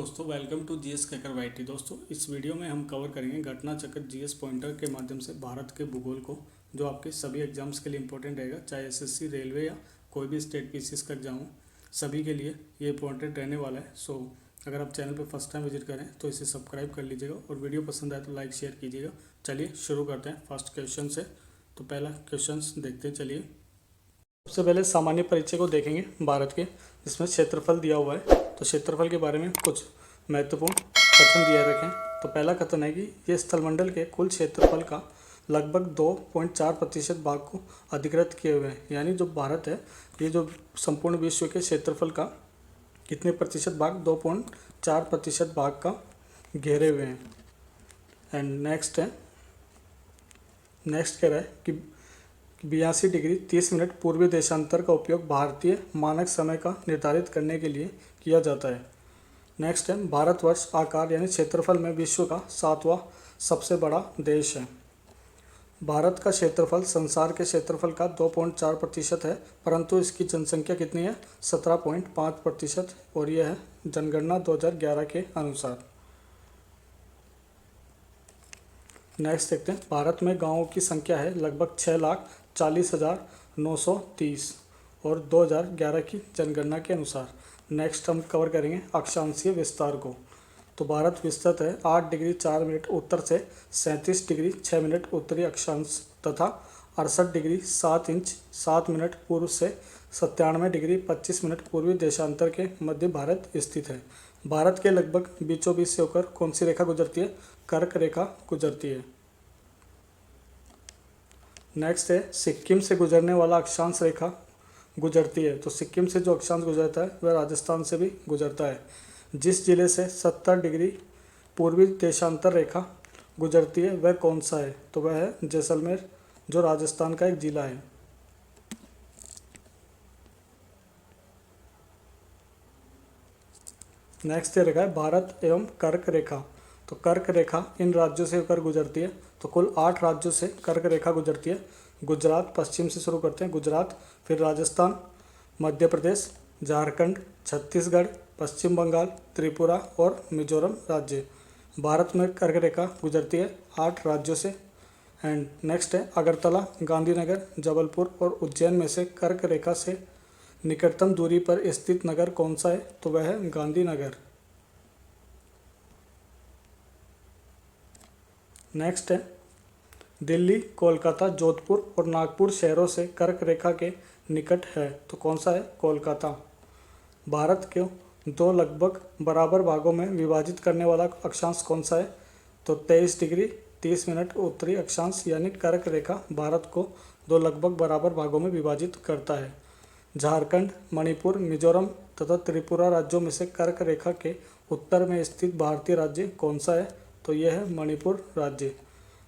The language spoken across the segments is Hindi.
दोस्तों, वेलकम टू जीएस कैकर वाईटी। दोस्तों, इस वीडियो में हम कवर करेंगे घटना चक्र जीएस पॉइंटर के माध्यम से भारत के भूगोल को, जो आपके सभी एग्जाम्स के लिए इंपॉर्टेंट रहेगा, चाहे एसएससी, रेलवे या कोई भी स्टेट पीसीएस का एग्जाम हो, सभी के लिए ये इंपॉर्टेंट रहने वाला है। सो अगर आप चैनल पर फर्स्ट टाइम विजिट करें तो इसे सब्सक्राइब कर लीजिएगा और वीडियो पसंद आए तो लाइक शेयर कीजिएगा। चलिए शुरू करते हैं फर्स्ट क्वेश्चन से। तो पहला क्वेश्चन देखते हैं। चलिए, सबसे पहले सामान्य परिचय को देखेंगे भारत के, जिसमें क्षेत्रफल दिया हुआ है। तो क्षेत्रफल के बारे में कुछ महत्वपूर्ण कथन दिए रखें। तो पहला कथन है कि ये स्थलमंडल के कुल क्षेत्रफल का लगभग 2.4% भाग को अधिकृत किए हुए हैं। यानी जो भारत है, ये जो संपूर्ण विश्व के क्षेत्रफल का कितने प्रतिशत भाग, 2.4% भाग का घेरे हुए हैं। एंड नेक्स्ट कह रहा है कि 82 डिग्री 30 मिनट पूर्वी देशांतर का उपयोग भारतीय मानक समय का निर्धारित करने के लिए किया जाता है। नेक्स्ट है, भारतवर्ष आकार यानी क्षेत्रफल में विश्व का 7वां सबसे बड़ा देश है। भारत का क्षेत्रफल संसार के क्षेत्रफल का 2.4% है, परंतु इसकी जनसंख्या कितनी है, 17.5%, और यह है जनगणना 2011 के अनुसार। नेक्स्ट देखते हैं, भारत में गांवों की संख्या है लगभग 6,40,930 और 2011 की जनगणना के अनुसार। नेक्स्ट हम कवर करेंगे अक्षांशीय विस्तार को। तो भारत विस्तृत है 8 डिग्री 4 मिनट उत्तर से 37 डिग्री 6 मिनट उत्तरी अक्षांश तथा 68 डिग्री 7 इंच 7 मिनट पूर्व से 97 डिग्री 25 मिनट पूर्वी देशांतर के मध्य भारत स्थित है। भारत के लगभग बीचों बीच से होकर कौन सी रेखा गुजरती है, कर्क रेखा गुजरती है। नेक्स्ट है, सिक्किम से गुजरने वाला अक्षांश रेखा गुजरती है। तो सिक्किम से जो अक्षांश गुजरता है वह राजस्थान से भी गुजरता है। जिस जिले से 70 डिग्री पूर्वी देशांतर रेखा गुजरती है वह कौन सा है, तो वह है जैसलमेर, जो राजस्थान का एक जिला है। नेक्स्ट ये रेखा है भारत एवं कर्क रेखा। तो कर्क रेखा इन राज्यों से होकर गुजरती है। तो कुल 8 राज्यों से कर्क रेखा गुजरती है। गुजरात, पश्चिम से शुरू करते हैं, गुजरात, फिर राजस्थान, मध्य प्रदेश, झारखंड, छत्तीसगढ़, पश्चिम बंगाल, त्रिपुरा और मिजोरम राज्य। भारत में कर्क रेखा गुजरती है 8 राज्यों से। एंड नेक्स्ट है, अगरतला, गांधीनगर, जबलपुर और उज्जैन में से कर्क रेखा से निकटतम दूरी पर स्थित नगर कौन सा है, तो वह है गांधीनगर। नेक्स्ट है, दिल्ली, कोलकाता, जोधपुर और नागपुर शहरों से कर्क रेखा के निकट है, तो कौन सा है, कोलकाता। भारत के 2 लगभग बराबर भागों में विभाजित करने वाला अक्षांश कौन सा है, तो 23 डिग्री 30 मिनट उत्तरी अक्षांश यानी कर्क रेखा भारत को 2 लगभग बराबर भागों में विभाजित करता है। झारखंड, मणिपुर, मिजोरम तथा त्रिपुरा राज्यों में से कर्क रेखा के उत्तर में स्थित भारतीय राज्य कौन सा है, तो यह है मणिपुर राज्य।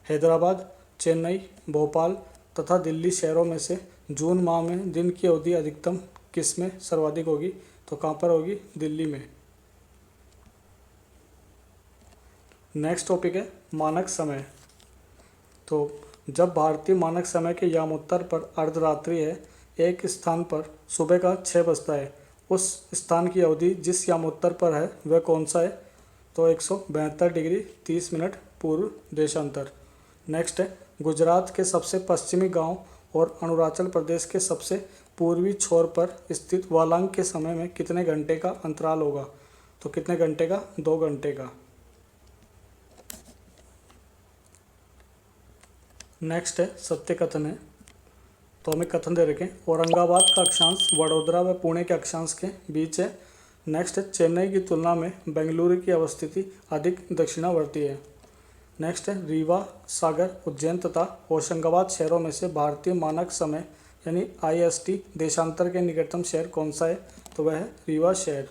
हैदराबाद, चेन्नई, भोपाल तथा दिल्ली शहरों में से जून माह में दिन की अवधि अधिकतम किस में सर्वाधिक होगी, तो कहाँ पर होगी, दिल्ली में। नेक्स्ट टॉपिक है मानक समय। तो जब भारतीय मानक समय के यामोत्तर पर अर्धरात्रि है, एक स्थान पर सुबह का 6 बजता है, उस स्थान की अवधि जिस यामोत्तर पर है वह कौन सा है, तो 172 डिग्री 30 मिनट पूर्व देशांतर। नेक्स्ट है, गुजरात के सबसे पश्चिमी गांव और अरुणाचल प्रदेश के सबसे पूर्वी छोर पर स्थित वालांग के समय में कितने घंटे का अंतराल होगा, तो कितने घंटे का, 2 घंटे का। नेक्स्ट है सत्य कथन है। तो हमें कथन दे रखें, औरंगाबाद का अक्षांश वडोदरा व पुणे के अक्षांश के बीच है। नेक्स्ट है, चेन्नई की तुलना में बेंगलुरु की अवस्थिति अधिक दक्षिणावर्ती है। नेक्स्ट है, रीवा, सागर, उज्जैन तथा होशंगाबाद शहरों में से भारतीय मानक समय यानी IST देशांतर के निकटतम शहर कौन सा है, तो वह है रीवा शहर।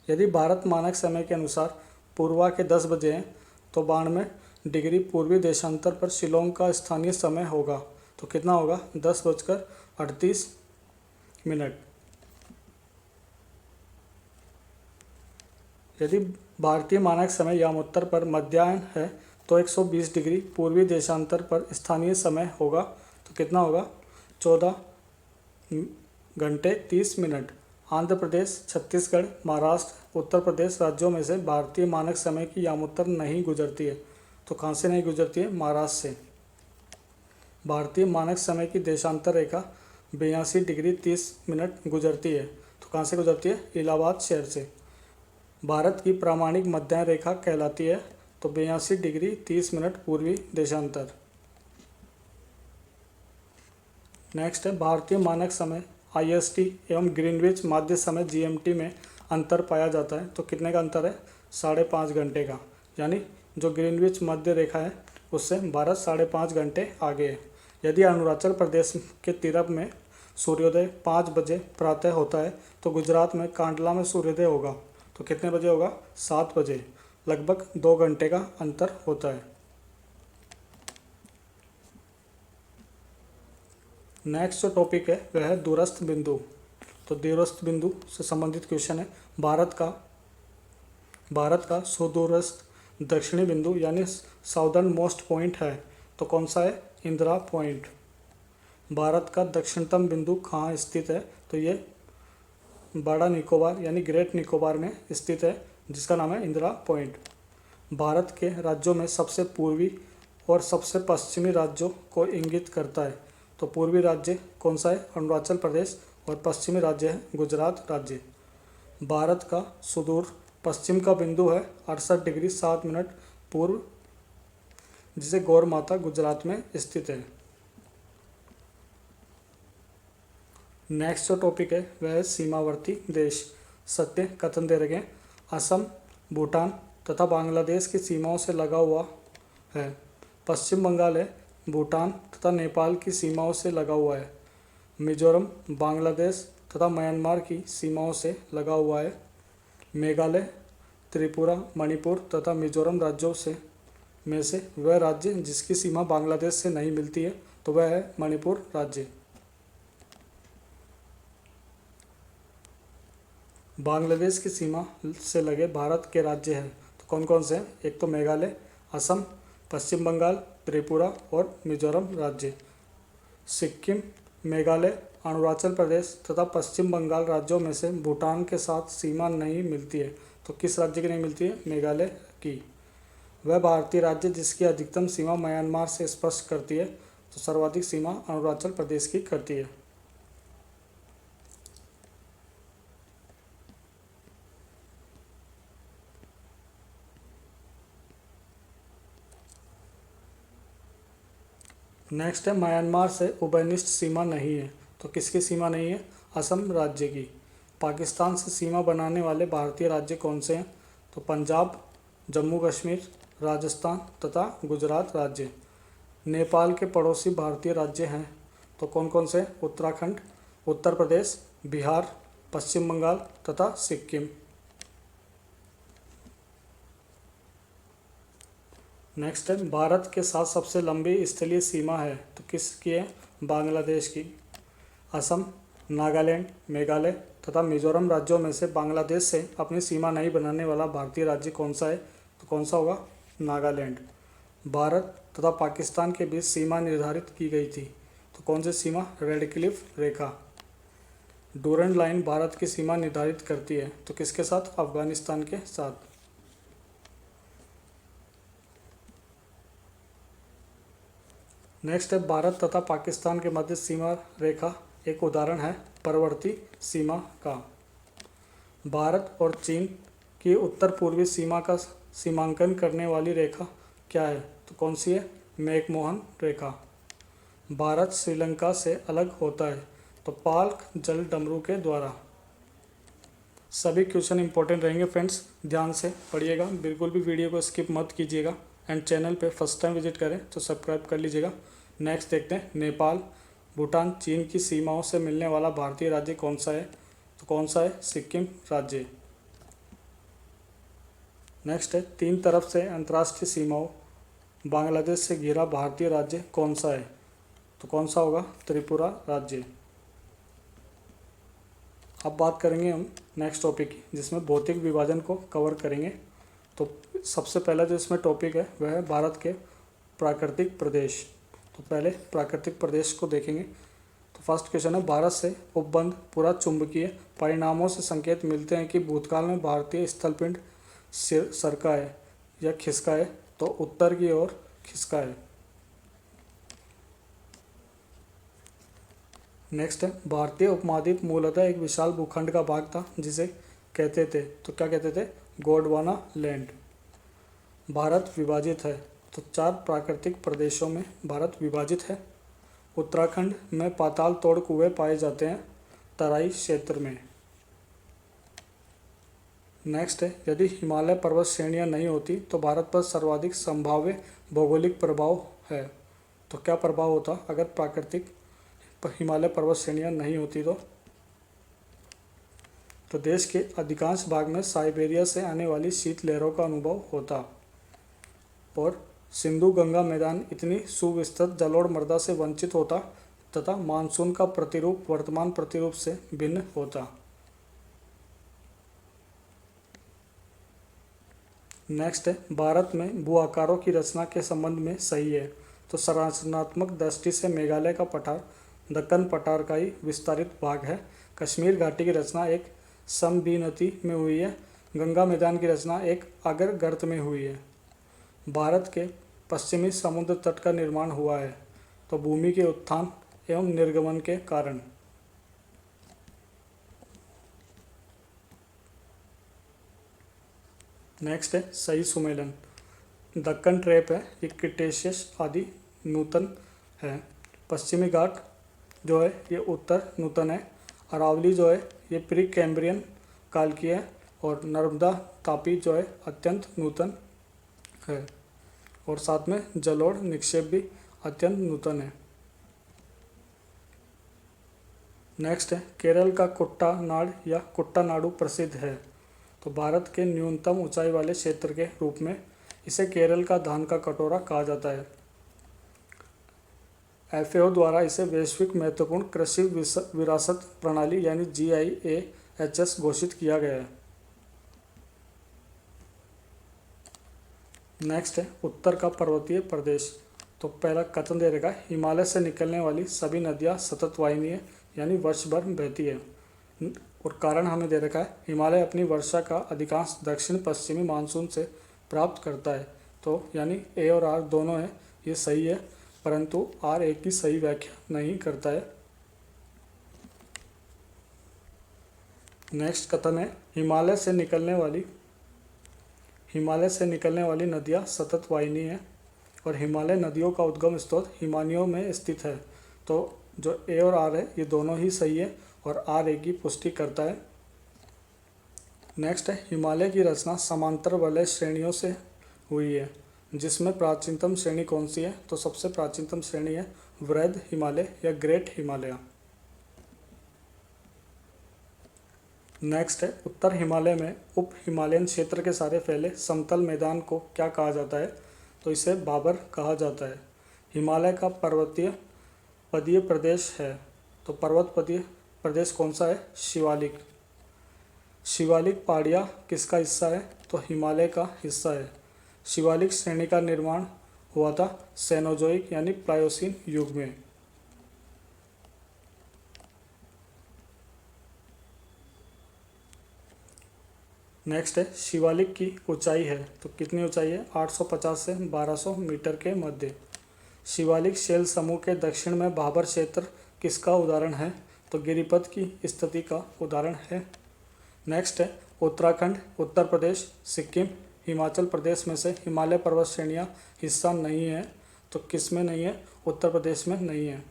यदि भारत मानक समय के अनुसार पूर्वा के 10 बजे हैं, तो 92 डिग्री पूर्वी देशांतर पर शिलोंग का स्थानीय समय होगा, तो कितना होगा, 10:38 मिनट। यदि भारतीय मानक समय यामोत्तर पर मध्याह्न है, तो 120 डिग्री पूर्वी देशांतर पर स्थानीय समय होगा, तो कितना होगा, 14 घंटे 30 मिनट। आंध्र प्रदेश, छत्तीसगढ़, महाराष्ट्र, उत्तर प्रदेश राज्यों में से भारतीय मानक समय की यामोत्तर नहीं गुजरती है। तो कहाँ से नहीं गुजरती है? महाराष्ट्र से। भारतीय मानक समय की देशांतर रेखा 82 डिग्री 30 मिनट गुजरती है। तो कहाँ से गुजरती है? इलाहाबाद शहर से। भारत की प्रामाणिक मध्य रेखा कहलाती है। तो 82 डिग्री 30 मिनट पूर्वी देशांतर। नेक्स्ट है भारतीय मानक समय IST एवं ग्रीनविच माध्य समय GMT में अंतर पाया जाता है। तो कितने का अंतर है? 5.5 घंटे का। यानी जो ग्रीनविच मध्य रेखा है उससे भारत 5.5 घंटे आगे है। यदि अरुणाचल प्रदेश के तीरप में सूर्योदय 5 बजे प्रातः होता है तो गुजरात में कांडला में सूर्योदय होगा तो कितने बजे होगा? 7 बजे। लगभग 2 घंटे का अंतर होता है। नेक्स्ट जो टॉपिक है वह है दूरस्थ बिंदु। तो दूरस्थ बिंदु से संबंधित क्वेश्चन है। भारत का सुदूरस्थ दक्षिणी बिंदु यानी साउदर्न मोस्ट पॉइंट है तो कौन सा है? इंदिरा पॉइंट। भारत का दक्षिणतम बिंदु कहाँ स्थित है? तो ये बड़ा निकोबार यानी ग्रेट निकोबार में स्थित है जिसका नाम है इंदिरा पॉइंट। भारत के राज्यों में सबसे पूर्वी और सबसे पश्चिमी राज्यों को इंगित करता है। तो पूर्वी राज्य कौन सा है? अरुणाचल प्रदेश। और पश्चिमी राज्य है गुजरात राज्य। भारत का सुदूर पश्चिम का बिंदु है 68 डिग्री 7 मिनट पूर्व, जिसे गौर माता गुजरात में स्थित है। नेक्स्ट जो टॉपिक है वह है सीमावर्ती देश। सत्य कथन दे रखे हैं। असम, भूटान तथा बांग्लादेश की सीमाओं से लगा हुआ है। पश्चिम बंगाल है, भूटान तथा नेपाल की सीमाओं से लगा हुआ है। मिजोरम बांग्लादेश तथा म्यांमार की सीमाओं से लगा हुआ है। मेघालय, त्रिपुरा, मणिपुर तथा मिजोरम राज्यों में से वह राज्य जिसकी सीमा बांग्लादेश से नहीं मिलती है तो वह है मणिपुर राज्य। बांग्लादेश की सीमा से लगे भारत के राज्य हैं तो कौन कौन से हैं? एक तो मेघालय, असम, पश्चिम बंगाल, त्रिपुरा और मिजोरम राज्य। सिक्किम, मेघालय, अरुणाचल प्रदेश तथा पश्चिम बंगाल राज्यों में से भूटान के साथ सीमा नहीं मिलती है। तो किस राज्य की नहीं मिलती है? मेघालय की। वह भारतीय राज्य जिसकी अधिकतम सीमा म्यांमार से स्पर्श करती है तो सर्वाधिक सीमा अरुणाचल प्रदेश की करती है। नेक्स्ट है म्यांमार से उभयनिष्ठ सीमा नहीं है। तो किसकी सीमा नहीं है? असम राज्य की। पाकिस्तान से सीमा बनाने वाले भारतीय राज्य कौन से हैं? तो पंजाब, जम्मू कश्मीर, राजस्थान तथा गुजरात राज्य। नेपाल के पड़ोसी भारतीय राज्य हैं तो कौन कौन से? उत्तराखंड, उत्तर प्रदेश, बिहार, पश्चिम बंगाल तथा सिक्किम। नेक्स्ट है भारत के साथ सबसे लंबी स्थलीय सीमा है तो किसकी है? बांग्लादेश की। असम, नागालैंड, मेघालय तथा मिजोरम राज्यों में से बांग्लादेश से अपनी सीमा नहीं बनाने वाला भारतीय राज्य कौन सा है? तो कौन सा होगा? नागालैंड। भारत तथा पाकिस्तान के बीच सीमा निर्धारित की गई थी तो कौन सी सीमा? रेड क्लिफ रेखा। डूरंड लाइन भारत की सीमा निर्धारित करती है तो किसके साथ? अफगानिस्तान के साथ। नेक्स्ट है भारत तथा पाकिस्तान के मध्य सीमा रेखा एक उदाहरण है परवर्ती सीमा का। भारत और चीन की उत्तर पूर्वी सीमा का सीमांकन करने वाली रेखा क्या है? तो कौन सी है? मैकमोहन रेखा। भारत श्रीलंका से अलग होता है तो पाल्क जल डमरू के द्वारा। सभी क्वेश्चन इंपॉर्टेंट रहेंगे फ्रेंड्स, ध्यान से पढ़िएगा, बिल्कुल भी वीडियो को स्किप मत कीजिएगा। एंड चैनल पे फर्स्ट टाइम विजिट करें तो सब्सक्राइब कर लीजिएगा। नेक्स्ट देखते हैं नेपाल, भूटान, चीन की सीमाओं से मिलने वाला भारतीय राज्य कौन सा है? तो कौन सा है? सिक्किम राज्य। नेक्स्ट है तीन तरफ से अंतर्राष्ट्रीय सीमाओं बांग्लादेश से घिरा भारतीय राज्य कौन सा है? तो कौन सा होगा? त्रिपुरा राज्य। अब बात करेंगे हम नेक्स्ट टॉपिक की जिसमें भौतिक विभाजन को कवर करेंगे। तो सबसे पहला जो इसमें टॉपिक है वह है भारत के प्राकृतिक प्रदेश। तो पहले प्राकृतिक प्रदेश को देखेंगे। तो फर्स्ट क्वेश्चन है, भारत से उपबंध पूरा चुंबकीय परिणामों से संकेत मिलते हैं कि भूतकाल में भारतीय स्थलपिंड सरका है या खिसका है। तो उत्तर की ओर खिसका है। नेक्स्ट है, भारतीय उपमहाद्वीप मूलतः एक विशाल भूखंड का भाग था जिसे कहते थे, तो क्या कहते थे, गोंडवाना लैंड। भारत विभाजित है, तो 4 प्राकृतिक प्रदेशों में भारत विभाजित है। उत्तराखंड में पाताल तोड़ कुएं पाए जाते हैं तराई क्षेत्र में। नेक्स्ट है, यदि हिमालय पर्वत श्रेणियां नहीं होती तो भारत पर सर्वाधिक संभाव्य भौगोलिक प्रभाव है। तो क्या प्रभाव होता अगर प्राकृतिक हिमालय पर्वत श्रेणियां नहीं होती? तो देश के अधिकांश भाग में साइबेरिया से आने वाली शीत लहरों का अनुभव होता और सिंधु गंगा मैदान इतनी सुविस्तृत जलोढ़ मृदा से वंचित होता तथा मानसून का प्रतिरूप वर्तमान प्रतिरूप से भिन्न होता। नेक्स्ट है, भारत में भू आकारों की रचना के संबंध में सही है। तो संरचनात्मक दृष्टि से मेघालय का पठार दक्कन पठार का ही विस्तारित भाग है। कश्मीर घाटी की रचना एक समविनति में हुई है। गंगा मैदान की रचना एक अगर गर्त में हुई है। भारत के पश्चिमी समुद्र तट का निर्माण हुआ है तो भूमि के उत्थान एवं निर्गमन के कारण। नेक्स्ट है, सही सुमेलन। दक्कन ट्रैप है, ये क्रिटेशियस आदि नूतन है। पश्चिमी घाट जो है ये उत्तर नूतन है। अरावली जो है ये प्री कैम्ब्रियन काल की है और नर्मदा तापी जो है अत्यंत नूतन है और साथ में जलोढ़ निक्षेप भी अत्यंत नूतन है। नेक्स्ट है, केरल का कुट्टानाड या कुट्टानाडु प्रसिद्ध है। तो भारत के न्यूनतम ऊंचाई वाले क्षेत्र के रूप में इसे केरल का धान का कटोरा कहा जाता है। FAO द्वारा इसे वैश्विक महत्वपूर्ण कृषि विरासत प्रणाली यानी GIAHS घोषित किया गया है। नेक्स्ट है, उत्तर का पर्वतीय प्रदेश। तो पहला कथन दे रखा है, हिमालय से निकलने वाली सभी नदियां सतत वाहिनी है यानी वर्ष भर बहती है। और कारण हमें दे रखा है, हिमालय अपनी वर्षा का अधिकांश दक्षिण पश्चिमी मानसून से प्राप्त करता है। तो यानी A और R दोनों है, ये सही है, परंतु R एक की सही व्याख्या नहीं करता है। नेक्स्ट कथन है, हिमालय से निकलने वाली नदियां सतत वाहिनी है और हिमालय नदियों का उद्गम स्रोत हिमानियों में स्थित है। तो जो A और R है ये दोनों ही सही है और R एक की पुष्टि करता है। नेक्स्ट है, हिमालय की रचना समांतर वलय श्रेणियों से हुई है जिसमें प्राचीनतम श्रेणी कौन सी है? तो सबसे प्राचीनतम श्रेणी है वृहद हिमालय या ग्रेट हिमालय। नेक्स्ट है, उत्तर हिमालय में उप हिमालयन क्षेत्र के सारे फैले समतल मैदान को क्या कहा जाता है? तो इसे भाबर कहा जाता है। हिमालय का पर्वतीय पदीय प्रदेश है, तो पर्वत पदीय प्रदेश कौन सा है? शिवालिक। शिवालिक पहाड़ियाँ किसका हिस्सा है? तो हिमालय का हिस्सा है। शिवालिक श्रेणी का निर्माण हुआ था सेनोजोइक यानी प्लायोसीन युग में। नेक्स्ट है, शिवालिक की ऊंचाई है, तो कितनी ऊंचाई है? 850 से 1200 मीटर के मध्य। शिवालिक शैल समूह के दक्षिण में भाबर क्षेत्र किसका उदाहरण है? तो गिरिपथ की स्थिति का उदाहरण है। नेक्स्ट है, उत्तराखंड, उत्तर प्रदेश, सिक्किम, हिमाचल प्रदेश में से हिमालय पर्वत श्रेणियाँ हिस्सा नहीं है, तो किस में नहीं है? उत्तर प्रदेश में नहीं है।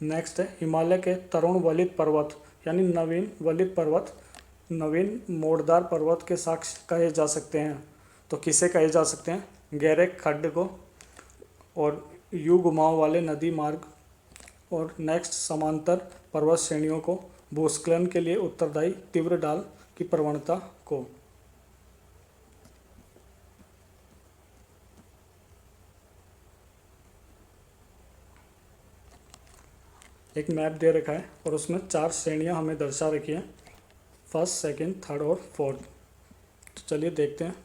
नेक्स्ट है, हिमालय के तरुण वलित पर्वत यानी नवीन वलित पर्वत नवीन मोड़दार पर्वत के साक्ष कहे जा सकते हैं, तो किसे कहे जा सकते हैं? गहरे खड्ड को और यू घुमाव वाले नदी मार्ग और नेक्स्ट समांतर पर्वत श्रेणियों को, भूस्खलन के लिए उत्तरदायी तीव्र ढाल की प्रवणता को। एक मैप दे रखा है और उसमें 4 श्रेणियां हमें दर्शा रखी हैं, फर्स्ट, सेकंड, थर्ड और फोर्थ। तो चलिए देखते हैं।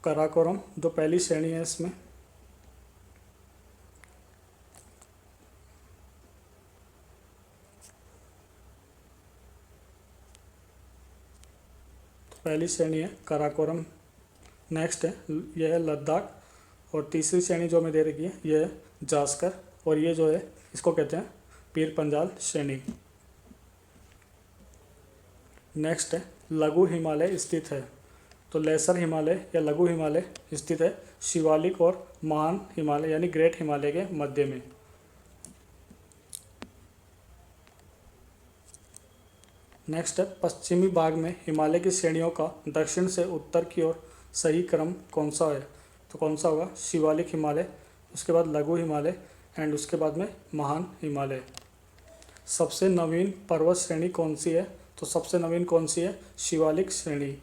काराकोरम जो पहली श्रेणी है इसमें पहली श्रेणी है काराकोरम, नेक्स्ट है यह है लद्दाख, और तीसरी श्रेणी जो हमें दे रखी है यह है जास्कर, और ये जो है इसको कहते हैं पीर पंजाल श्रेणी। नेक्स्ट है लघु हिमालय स्थित है, तो लेसर हिमालय या लघु हिमालय स्थित है शिवालिक और महान हिमालय यानी ग्रेट हिमालय के मध्य में। नेक्स्ट है पश्चिमी भाग में हिमालय की श्रेणियों का दक्षिण से उत्तर की ओर सही क्रम कौन सा है, तो कौन सा होगा शिवालिक हिमालय, उसके बाद लघु हिमालय एंड उसके बाद में महान हिमालय। सबसे नवीन पर्वत श्रेणी कौन सी है, तो सबसे नवीन कौन सी है शिवालिक श्रेणी।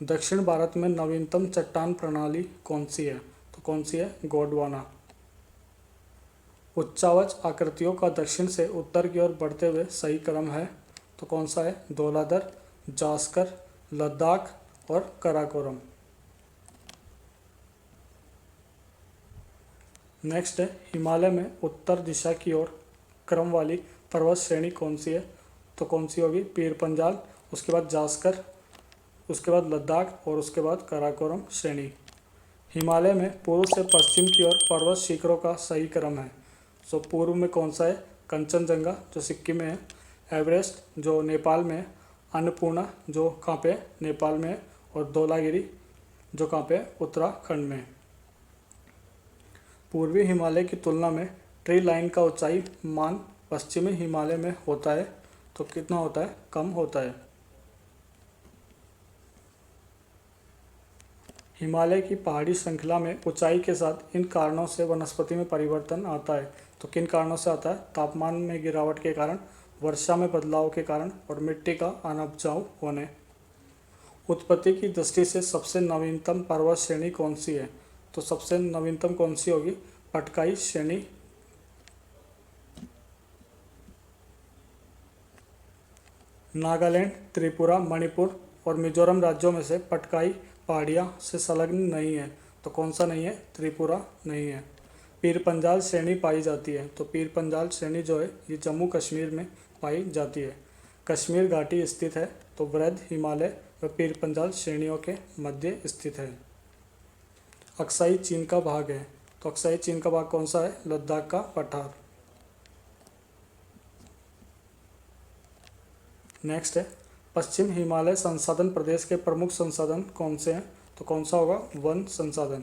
दक्षिण भारत में नवीनतम चट्टान प्रणाली कौन सी है, तो कौन सी है गोंडवाना। उच्चावच आकृतियों का दक्षिण से उत्तर की ओर बढ़ते हुए सही क्रम है, तो कौन सा है धौलाधर, जास्कर, लद्दाख और काराकोरम। नेक्स्ट है हिमालय में उत्तर दिशा की ओर क्रम वाली पर्वत श्रेणी कौन सी है, तो कौन सी होगी पीर पंजाल, उसके बाद जास्कर, उसके बाद लद्दाख और उसके बाद काराकोरम श्रेणी। हिमालय में पूर्व से पश्चिम की ओर पर्वत शिखरों का सही क्रम है, सो पूर्व में कौन सा है कंचनजंगा जो सिक्किम में है, एवरेस्ट जो नेपाल में है, अन्नपूर्णा जो कहाँ पे नेपाल में है, और धौलागिरी जो कहाँ पे उत्तराखंड में। पूर्वी हिमालय की तुलना में ट्री लाइन का ऊंचाई मान पश्चिमी हिमालय में होता है, तो कितना होता है कम होता है। हिमालय की पहाड़ी श्रृंखला में ऊंचाई के साथ इन कारणों से वनस्पति में परिवर्तन आता है, तो किन कारणों से आता है तापमान में गिरावट के कारण, वर्षा में बदलाव के कारण और मिट्टी का अनउपजाऊ होने। उत्पत्ति की दृष्टि से सबसे नवीनतम पर्वत श्रेणी कौन सी है, तो सबसे नवीनतम कौन सी होगी पटकाई श्रेणी। नागालैंड, त्रिपुरा, मणिपुर और मिजोरम राज्यों में से पटकाई पहाड़ियाँ से संलग्न नहीं है, तो कौन सा नहीं है त्रिपुरा नहीं है। पीर पंजाल श्रेणी पाई जाती है, तो पीर पंजाल श्रेणी जो है ये जम्मू कश्मीर में पाई जाती है। कश्मीर घाटी स्थित है, तो वृद्ध हिमालय व पीर पंजाल श्रेणियों के मध्य स्थित है। अक्साई चीन का भाग है, तो अक्साई चीन का भाग कौन सा है लद्दाख का पठार। नेक्स्ट है पश्चिम हिमालय संसाधन प्रदेश के प्रमुख संसाधन कौन से हैं, तो कौन सा होगा वन संसाधन।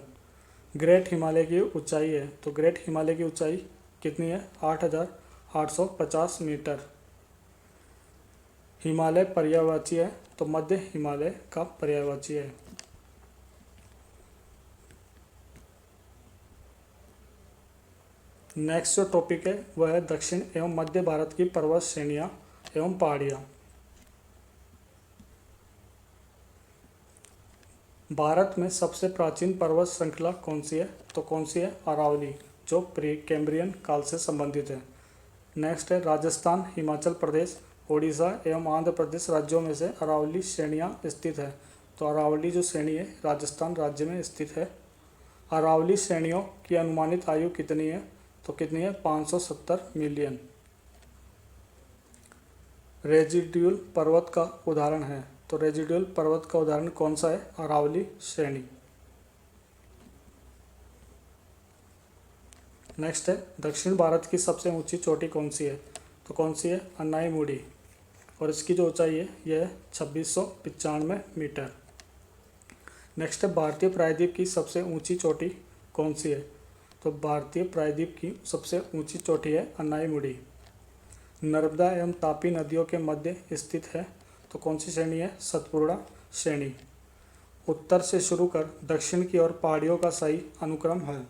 ग्रेट हिमालय की ऊंचाई है, तो ग्रेट हिमालय की ऊंचाई कितनी है 8,850 मीटर। हिमालय पर्यायवाची है, तो मध्य हिमालय का पर्यायवाची है। नेक्स्ट जो टॉपिक है वह है दक्षिण एवं मध्य भारत की पर्वत श्रेणियां एवं पहाड़ियां। भारत में सबसे प्राचीन पर्वत श्रृंखला कौन सी है, तो कौन सी है अरावली जो प्री कैम्ब्रियन काल से संबंधित है। नेक्स्ट है राजस्थान, हिमाचल प्रदेश, ओडिशा एवं आंध्र प्रदेश राज्यों में से अरावली श्रेणियां स्थित है, तो अरावली जो श्रेणी है राजस्थान राज्य में स्थित है। अरावली श्रेणियों की अनुमानित आयु कितनी है, तो कितनी है 570 मिलियन। रेजिड्यूल पर्वत का उदाहरण है, तो रेजिडुअल पर्वत का उदाहरण कौन सा है अरावली श्रेणी। नेक्स्ट है दक्षिण भारत की सबसे ऊंची चोटी कौन सी है, तो कौन सी है अन्नाईमुडी, और इसकी जो ऊंचाई है यह 2695 मीटर। नेक्स्ट है भारतीय प्रायद्वीप की सबसे ऊंची चोटी कौन सी है, तो भारतीय प्रायद्वीप की सबसे ऊंची चोटी है अन्नाईमुडी। नर्मदा एवं तापी नदियों के मध्य स्थित है, तो कौन सी श्रेणी है सतपुड़ा श्रेणी। उत्तर से शुरू कर दक्षिण की ओर पहाड़ियों का सही अनुक्रम है,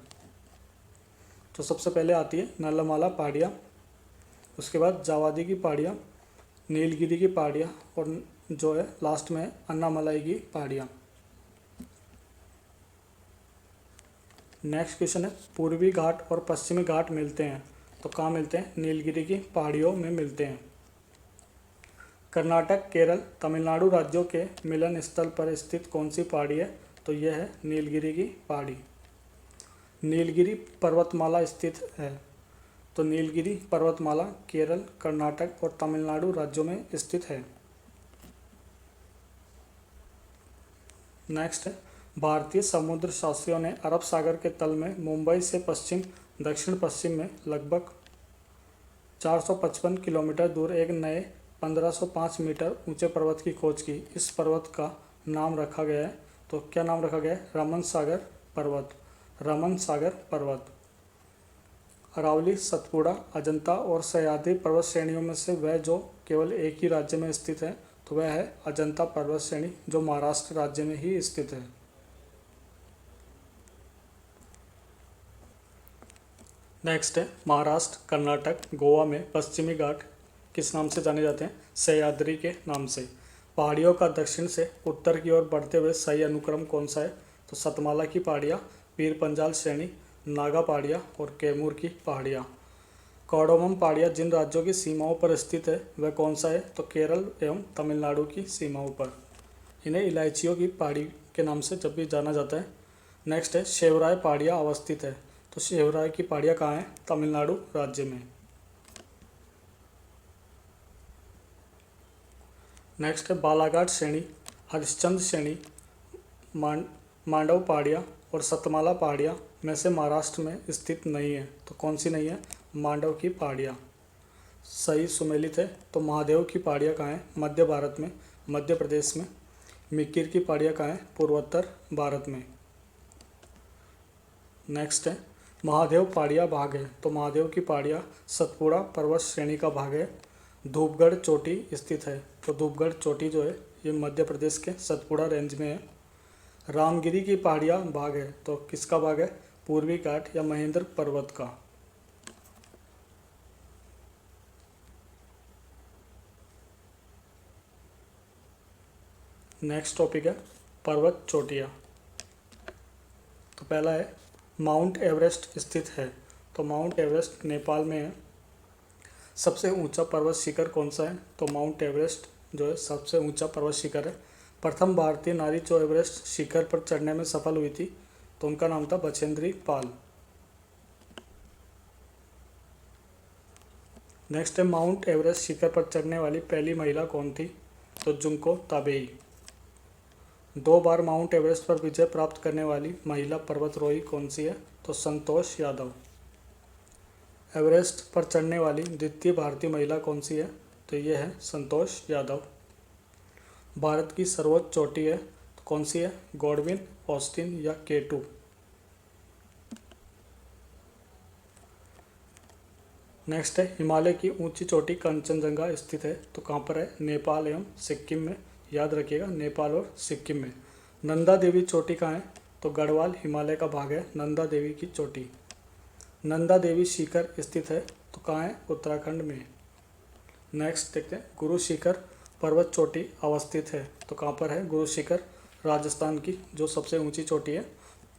तो सबसे पहले आती है नल्लमाला पहाड़ियाँ, उसके बाद जावादी की पहाड़ियाँ, नीलगिरी की पहाड़ियाँ और जो है लास्ट में अन्नामलाई की पहाड़ियाँ। नेक्स्ट क्वेश्चन है पूर्वी घाट और पश्चिमी घाट मिलते हैं, तो कहाँ मिलते हैं नीलगिरी की पहाड़ियों में मिलते हैं। कर्नाटक, केरल, तमिलनाडु राज्यों के मिलन स्थल पर स्थित कौन सी पहाड़ी है, तो यह है नीलगिरी की पहाड़ी। नीलगिरी पर्वतमाला स्थित है, तो नीलगिरी पर्वतमाला केरल, कर्नाटक और तमिलनाडु राज्यों में स्थित है। नेक्स्ट है, भारतीय समुद्र शास्त्रियों ने अरब सागर के तल में मुंबई से पश्चिम दक्षिण पश्चिम में लगभग 455 किलोमीटर दूर एक नए 1505 मीटर ऊंचे पर्वत की खोज की। इस पर्वत का नाम रखा गया है, तो क्या नाम रखा गया है? रमन सागर पर्वत। रमन सागर पर्वत। अरावली, सतपुड़ा, अजंता और सह्याद्री पर्वत श्रेणियों में से वह जो केवल एक ही राज्य में स्थित है, तो वह है अजंता पर्वत श्रेणी, जो महाराष्ट्र राज्य में ही स्थित है। नेक्स्ट है, महाराष्ट्र, कर्नाटक, गोवा में पश्चिमी घाट किस नाम से जाने जाते हैं? सह्याद्री के नाम से। पहाड़ियों का दक्षिण से उत्तर की ओर बढ़ते हुए सही अनुक्रम कौन सा है? तो सतमाला की पहाड़ियाँ, पीर पंजाल श्रेणी, नागा पहाड़ियाँ और कैमूर की पहाड़ियाँ। कौडोमम पहाड़ियाँ जिन राज्यों की सीमाओं पर स्थित है वह कौन सा है? तो केरल एवं तमिलनाडु की सीमाओं पर। इन्हें इलायचियों की पहाड़ी के नाम से जब भी जाना जाता है। नेक्स्ट है, शेवराय पहाड़ियाँ अवस्थित है, तो शेवराय की पहाड़ियाँ कहाँ हैं? तमिलनाडु राज्य में। नेक्स्ट है, बालाघाट श्रेणी, हरिश्चंद्र श्रेणी, मांडव पहाड़ियाँ और सतमाला पहाड़ियाँ में से महाराष्ट्र में स्थित नहीं है, तो कौन सी नहीं है? मांडव की पहाड़ियाँ। सही सुमेलित है, तो महादेव की पहाड़ियाँ कहाँ हैं? मध्य भारत में, मध्य प्रदेश में। मिकिर की पहाड़ियाँ कहाँ हैं? पूर्वोत्तर भारत में। नेक्स्ट है, महादेव पहाड़ियाँ भाग है, तो महादेव की पहाड़ियाँ सतपुड़ा पर्वत श्रेणी का भाग है। धूपगढ़ चोटी स्थित है, तो धूपगढ़ चोटी जो है ये मध्य प्रदेश के सतपुड़ा रेंज में है। रामगिरी की पहाड़ियाँ भाग है, तो किसका भाग है? पूर्वी घाट या महेंद्र पर्वत का। नेक्स्ट टॉपिक है पर्वत चोटियाँ। तो पहला है, माउंट एवरेस्ट स्थित है, तो माउंट एवरेस्ट नेपाल में है। सबसे ऊंचा पर्वत शिखर कौन सा है? तो माउंट एवरेस्ट जो है सबसे ऊंचा पर्वत शिखर है। प्रथम भारतीय नारी जो एवरेस्ट शिखर पर चढ़ने में सफल हुई थी, तो उनका नाम था बछेंद्री पाल। नेक्स्ट है, माउंट एवरेस्ट शिखर पर चढ़ने वाली पहली महिला कौन थी? तो जुंको ताबेई। 2 बार माउंट एवरेस्ट पर विजय प्राप्त करने वाली महिला पर्वतारोही कौन सी है? तो संतोष यादव। एवरेस्ट पर चढ़ने वाली द्वितीय भारतीय महिला कौन सी है? तो ये है संतोष यादव। भारत की सर्वोच्च चोटी है, तो कौन सी है? गॉडविन, ऑस्टिन या K2। नेक्स्ट है, हिमालय की ऊंची चोटी कंचनजंगा स्थित है, तो कहाँ पर है? नेपाल एवं सिक्किम में। याद रखिएगा, नेपाल और सिक्किम में। नंदा देवी चोटी कहाँ है? तो गढ़वाल हिमालय का भाग है नंदा देवी की चोटी। नंदा देवी शिखर स्थित है, तो कहाँ है? उत्तराखंड में। नेक्स्ट देखते हैं, गुरु शिखर पर्वत चोटी अवस्थित है, तो कहाँ पर है गुरु शिखर? राजस्थान की जो सबसे ऊंची चोटी है,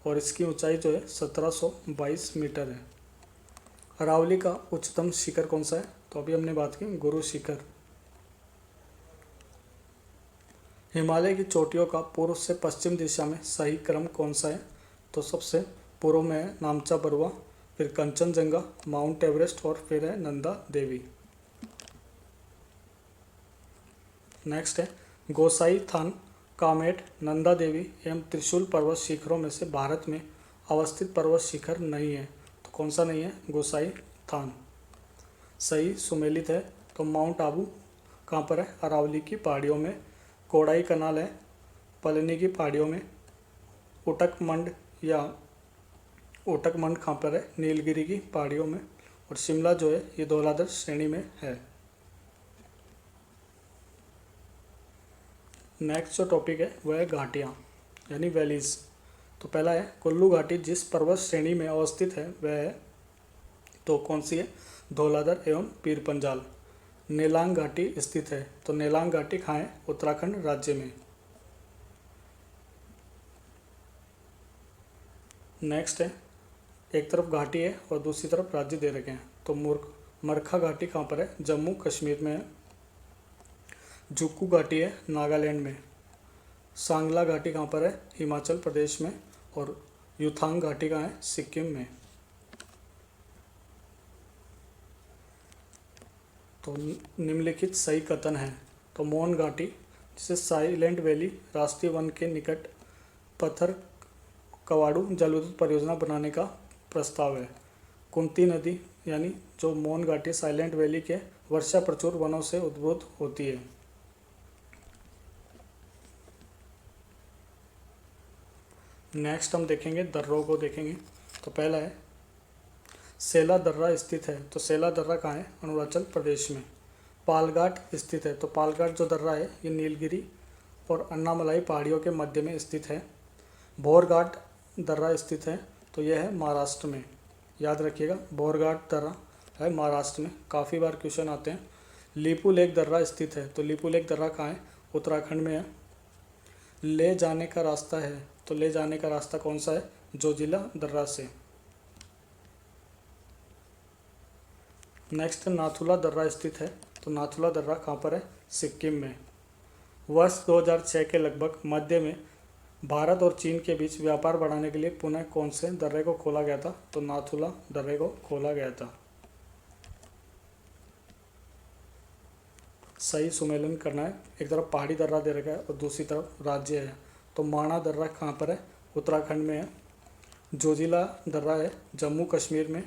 और इसकी ऊंचाई जो है 1722 मीटर है। अरावली का उच्चतम शिखर कौन सा है? तो अभी हमने बात की गुरु शिखर। हिमालय की चोटियों का पूर्व से पश्चिम दिशा में सही क्रम कौन सा है? तो सबसे पूर्व में है नामचा बरुआ, फिर कंचनजंगा, माउंट एवरेस्ट और फिर है नंदा देवी। नेक्स्ट है, गोसाई थान, कामेट, नंदा देवी एवं त्रिशूल पर्वत शिखरों में से भारत में अवस्थित पर्वत शिखर नहीं है, तो कौन सा नहीं है? गोसाई थान। सही सुमेलित है, तो माउंट आबू कहाँ पर है? अरावली की पहाड़ियों में। कोडाई कनाल है पलनी की पहाड़ियों में। उटकमंड कहाँ पर है? नीलगिरी की पहाड़ियों में। और शिमला जो है ये धौलाधर श्रेणी में है। नेक्स्ट जो टॉपिक है वह है घाटियाँ यानी वैलीज। तो पहला है, कुल्लू घाटी जिस पर्वत श्रेणी में अवस्थित है वह है, तो कौन सी है? धौलाधर एवं पीर पंजाल। नेलांग घाटी स्थित है, तो नेलांग घाटी कहाँ है? उत्तराखंड राज्य में। नेक्स्ट है, एक तरफ घाटी है और दूसरी तरफ राज्य दे रखे हैं, तो मरखा घाटी कहाँ पर है? जम्मू कश्मीर में है। जुक्कू घाटी है नागालैंड में। सांगला घाटी कहाँ पर है? हिमाचल प्रदेश में। और युथांग घाटी कहाँ है? सिक्किम में। तो निम्नलिखित सही कथन है, तो मोन घाटी जिसे साइलेंट वैली राष्ट्रीय वन के निकट पत्थर कवाड़ू जल विद्युत परियोजना बनाने का प्रस्ताव है। कुंती नदी यानी जो मोन घाटी साइलेंट वैली के वर्षा प्रचुर वनों से उद्भूत होती है। नेक्स्ट हम देखेंगे दर्रों को देखेंगे। तो पहला है सेला दर्रा स्थित है। तो सेला दर्रा कहाँ है? अरुणाचल प्रदेश में। पालघाट स्थित है। तो पालघाट जो दर्रा है ये नीलगिरी और अन्नामलाई पहाड़ियों के मध्य में स्थित है। भोरघाट दर्रा स्थित है। तो यह है महाराष्ट्र में, याद रखिएगा भोरघाट दर्रा है महाराष्ट्र में, काफ़ी बार क्वेश्चन आते हैं। लीपू लेक दर्रा स्थित है। तो लीपू लेक दर्रा कहाँ है? उत्तराखंड में है। ले जाने का रास्ता है। तो ले जाने का रास्ता कौन सा है? जोजिला दर्रा से। नेक्स्ट नाथुला दर्रा स्थित है। तो नाथुला दर्रा कहाँ पर है? सिक्किम में। वर्ष 2006 के लगभग मध्य में भारत और चीन के बीच व्यापार बढ़ाने के लिए पुनः कौन से दर्रे को खोला गया था? तो नाथुला दर्रे को खोला गया था। सही सुमेलन करना है। एक तरफ पहाड़ी दर्रा दे रखा है और दूसरी तरफ राज्य है। तो माणा दर्रा कहाँ पर है? उत्तराखंड में है। जोजिला दर्रा है जम्मू कश्मीर में।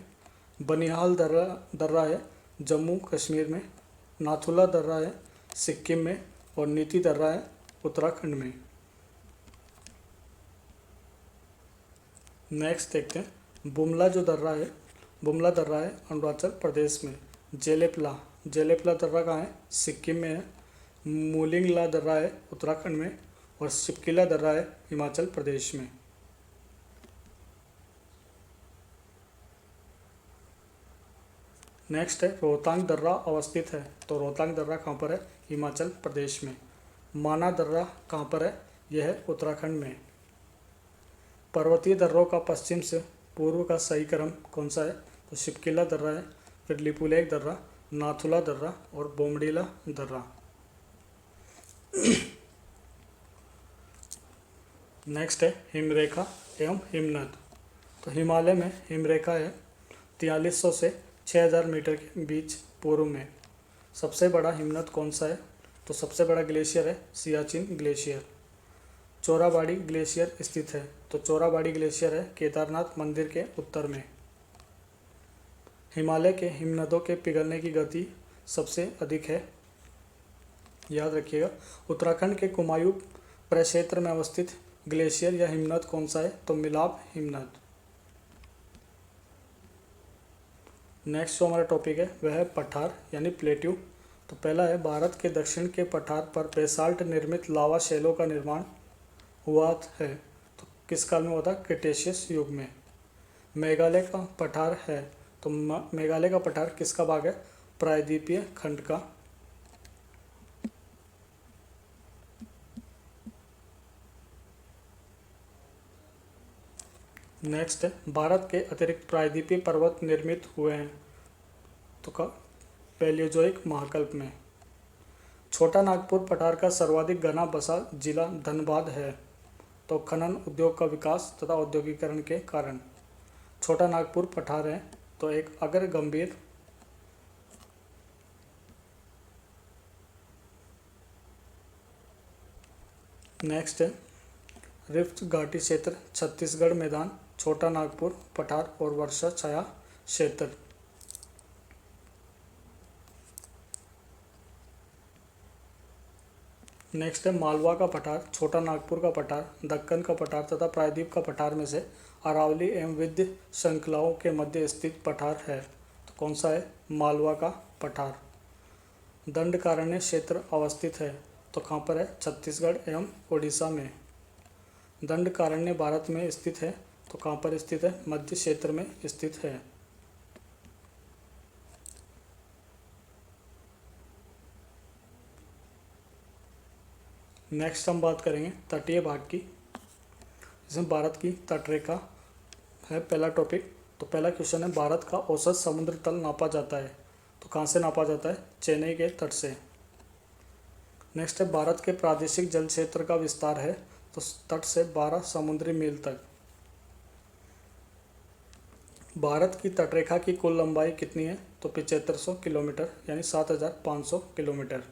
बनिहाल दर्रा है जम्मू कश्मीर में। नाथुला दर्रा है सिक्किम में और नीति दर्रा है उत्तराखंड में। नेक्स्ट देखते हैं बुमला जो दर्रा है, बुमला दर्रा है अरुणाचल प्रदेश में। जेलेपला दर्रा कहाँ है? सिक्किम में है। मूलिंगला दर्रा है उत्तराखंड में और शिपकिला दर्रा है हिमाचल प्रदेश में। नेक्स्ट है रोहतांग दर्रा अवस्थित है। तो रोहतांग दर्रा कहाँ पर है? हिमाचल प्रदेश में। माना दर्रा कहाँ पर है? यह है उत्तराखंड में। पर्वतीय दर्रों का पश्चिम से पूर्व का सही क्रम कौन सा है? तो शिपकिला दर्रा है, फिर लिपुलेख दर्रा, नाथुला दर्रा और बोमडीला दर्रा। नेक्स्ट है हिमरेखा एवं हिमनद। तो हिमालय में हिमरेखा है 4300 से 6000 मीटर के बीच पूर्व में। सबसे बड़ा हिमनद कौन सा है? तो सबसे बड़ा ग्लेशियर है सियाचिन ग्लेशियर। चोराबाड़ी ग्लेशियर स्थित है। तो चोराबाड़ी ग्लेशियर है केदारनाथ मंदिर के उत्तर में। हिमालय के हिमनदों के पिघलने की गति सबसे अधिक है, याद रखिएगा। उत्तराखंड के कुमायूं प्रक्षेत्र में अवस्थित ग्लेशियर या हिमनद कौन सा है? तो मिलाप हिमनद। नेक्स्ट जो हमारा टॉपिक है वह है पठार यानी प्लेट्यू। तो पहला है भारत के दक्षिण के पठार पर बेसाल्ट निर्मित लावा शैलों का निर्माण हुआ है। तो किस काल में हुआ था? क्रिटेशियस युग में। मेघालय का पठार है। तो मेघालय का पठार किसका भाग है? प्रायद्वीपीय खंड का। नेक्स्ट है भारत के अतिरिक्त प्रायद्वीपीय पर्वत निर्मित हुए हैं। तो का पैलियोजोइक महाकल्प में। छोटा नागपुर पठार का सर्वाधिक घना बसा जिला धनबाद है। तो खनन उद्योग का विकास तथा औद्योगिकरण के कारण छोटा नागपुर पठार है। तो एक अगर गंभीर नेक्स्ट है रिफ्ट घाटी क्षेत्र, छत्तीसगढ़ मैदान, छोटा नागपुर पठार और वर्षा छाया क्षेत्र। नेक्स्ट है मालवा का पठार, छोटा नागपुर का पठार, दक्कन का पठार तथा प्रायद्वीप का पठार में से अरावली एवं विंध्य श्रृंखलाओं के मध्य स्थित पठार है। तो कौन सा है? मालवा का पठार। दंडकारण्य क्षेत्र अवस्थित है। तो कहाँ पर है? छत्तीसगढ़ एवं उड़ीसा में। दंडकारण्य भारत में स्थित है। तो कहाँ पर स्थित है? मध्य क्षेत्र में स्थित है। नेक्स्ट हम बात करेंगे तटीय भाग की, जिसमें भारत की तटरेखा है पहला टॉपिक। तो पहला क्वेश्चन है भारत का औसत समुद्र तल नापा जाता है। तो कहाँ से नापा जाता है? चेन्नई के तट से। नेक्स्ट है भारत के प्रादेशिक जल क्षेत्र का विस्तार है। तो तट से 12 समुद्री मील तक। भारत की तटरेखा की कुल लंबाई कितनी है? तो 7500 किलोमीटर यानी 7500 किलोमीटर।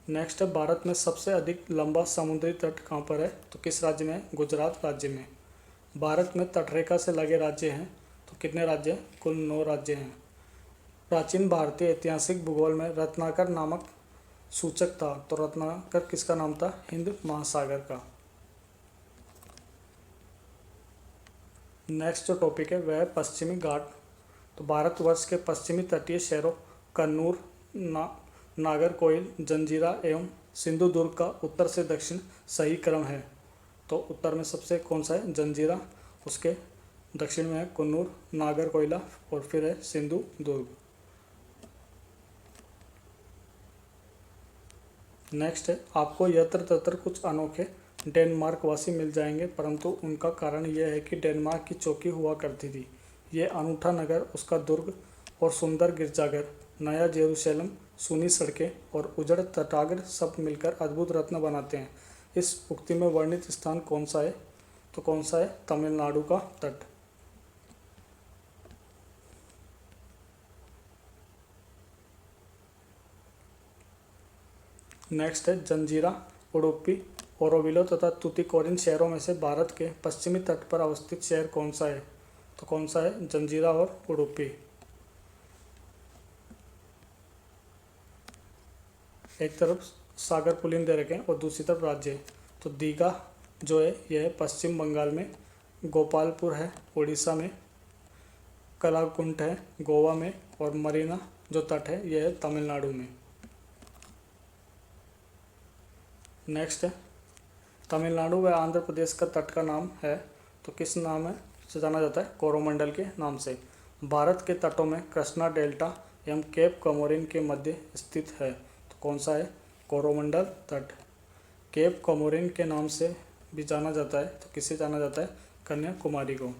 नेक्स्ट है, भारत में सबसे अधिक लंबा समुद्री तट कहाँ पर है? तो किस राज्य में है? गुजरात राज्य में। भारत में तटरेखा से लगे राज्य हैं, तो कितने राज्य हैं? कुल 9 राज्य हैं। प्राचीन भारतीय ऐतिहासिक भूगोल में रत्नाकर नामक सूचक था, तो रत्नाकर किसका नाम था? हिंद महासागर का। नेक्स्ट जो टॉपिक है वह है पश्चिमी घाट। तो भारतवर्ष के पश्चिमी तटीय शहरों कन्नूर, नागरकोइल, जंजीरा एवं सिंधुदुर्ग का उत्तर से दक्षिण सही क्रम है। तो उत्तर में सबसे कौन सा है? जंजीरा, उसके दक्षिण में है कन्नूर, नागरकोइला और फिर है सिंधुदुर्ग। नेक्स्ट है, आपको यत्र तत्र कुछ अनोखे डेनमार्क वासी मिल जाएंगे, परंतु उनका कारण यह है कि डेनमार्क की चौकी हुआ करती थी। ये अनूठा नगर, उसका दुर्ग और सुंदर गिरजाघर, नया जेरूसलम, सूनी सड़कें और उजड़ तटाग्र सब मिलकर अद्भुत रत्न बनाते हैं। इस उक्ति में वर्णित स्थान कौन सा है? तो कौन सा है? तमिलनाडु का तट। नेक्स्ट है, जंजीरा, उडुपी, ओरोविलो तथा तुतिकोरिन शहरों में से भारत के पश्चिमी तट पर अवस्थित शहर कौन सा है? तो कौन सा है? जंजीरा और उडुपी। एक तरफ सागर पुलिन दे रखे हैं और दूसरी तरफ राज्य है। तो दीघा जो है यह है पश्चिम बंगाल में, गोपालपुर है उड़ीसा में, कलाकुंट है गोवा में और मरीना जो तट है यह है तमिलनाडु में। नेक्स्ट है, तमिलनाडु व आंध्र प्रदेश का तट का नाम है, तो किस नाम है से जाना जाता है? कोरोमंडल के नाम से। भारत के तटों में कृष्णा डेल्टा एवं केप कमोरिन के मध्य स्थित है, तो कौन सा है? कोरोमंडल तट। केप कमोरिन के नाम से भी जाना जाता है, तो किसे जाना जाता है? कन्याकुमारी को।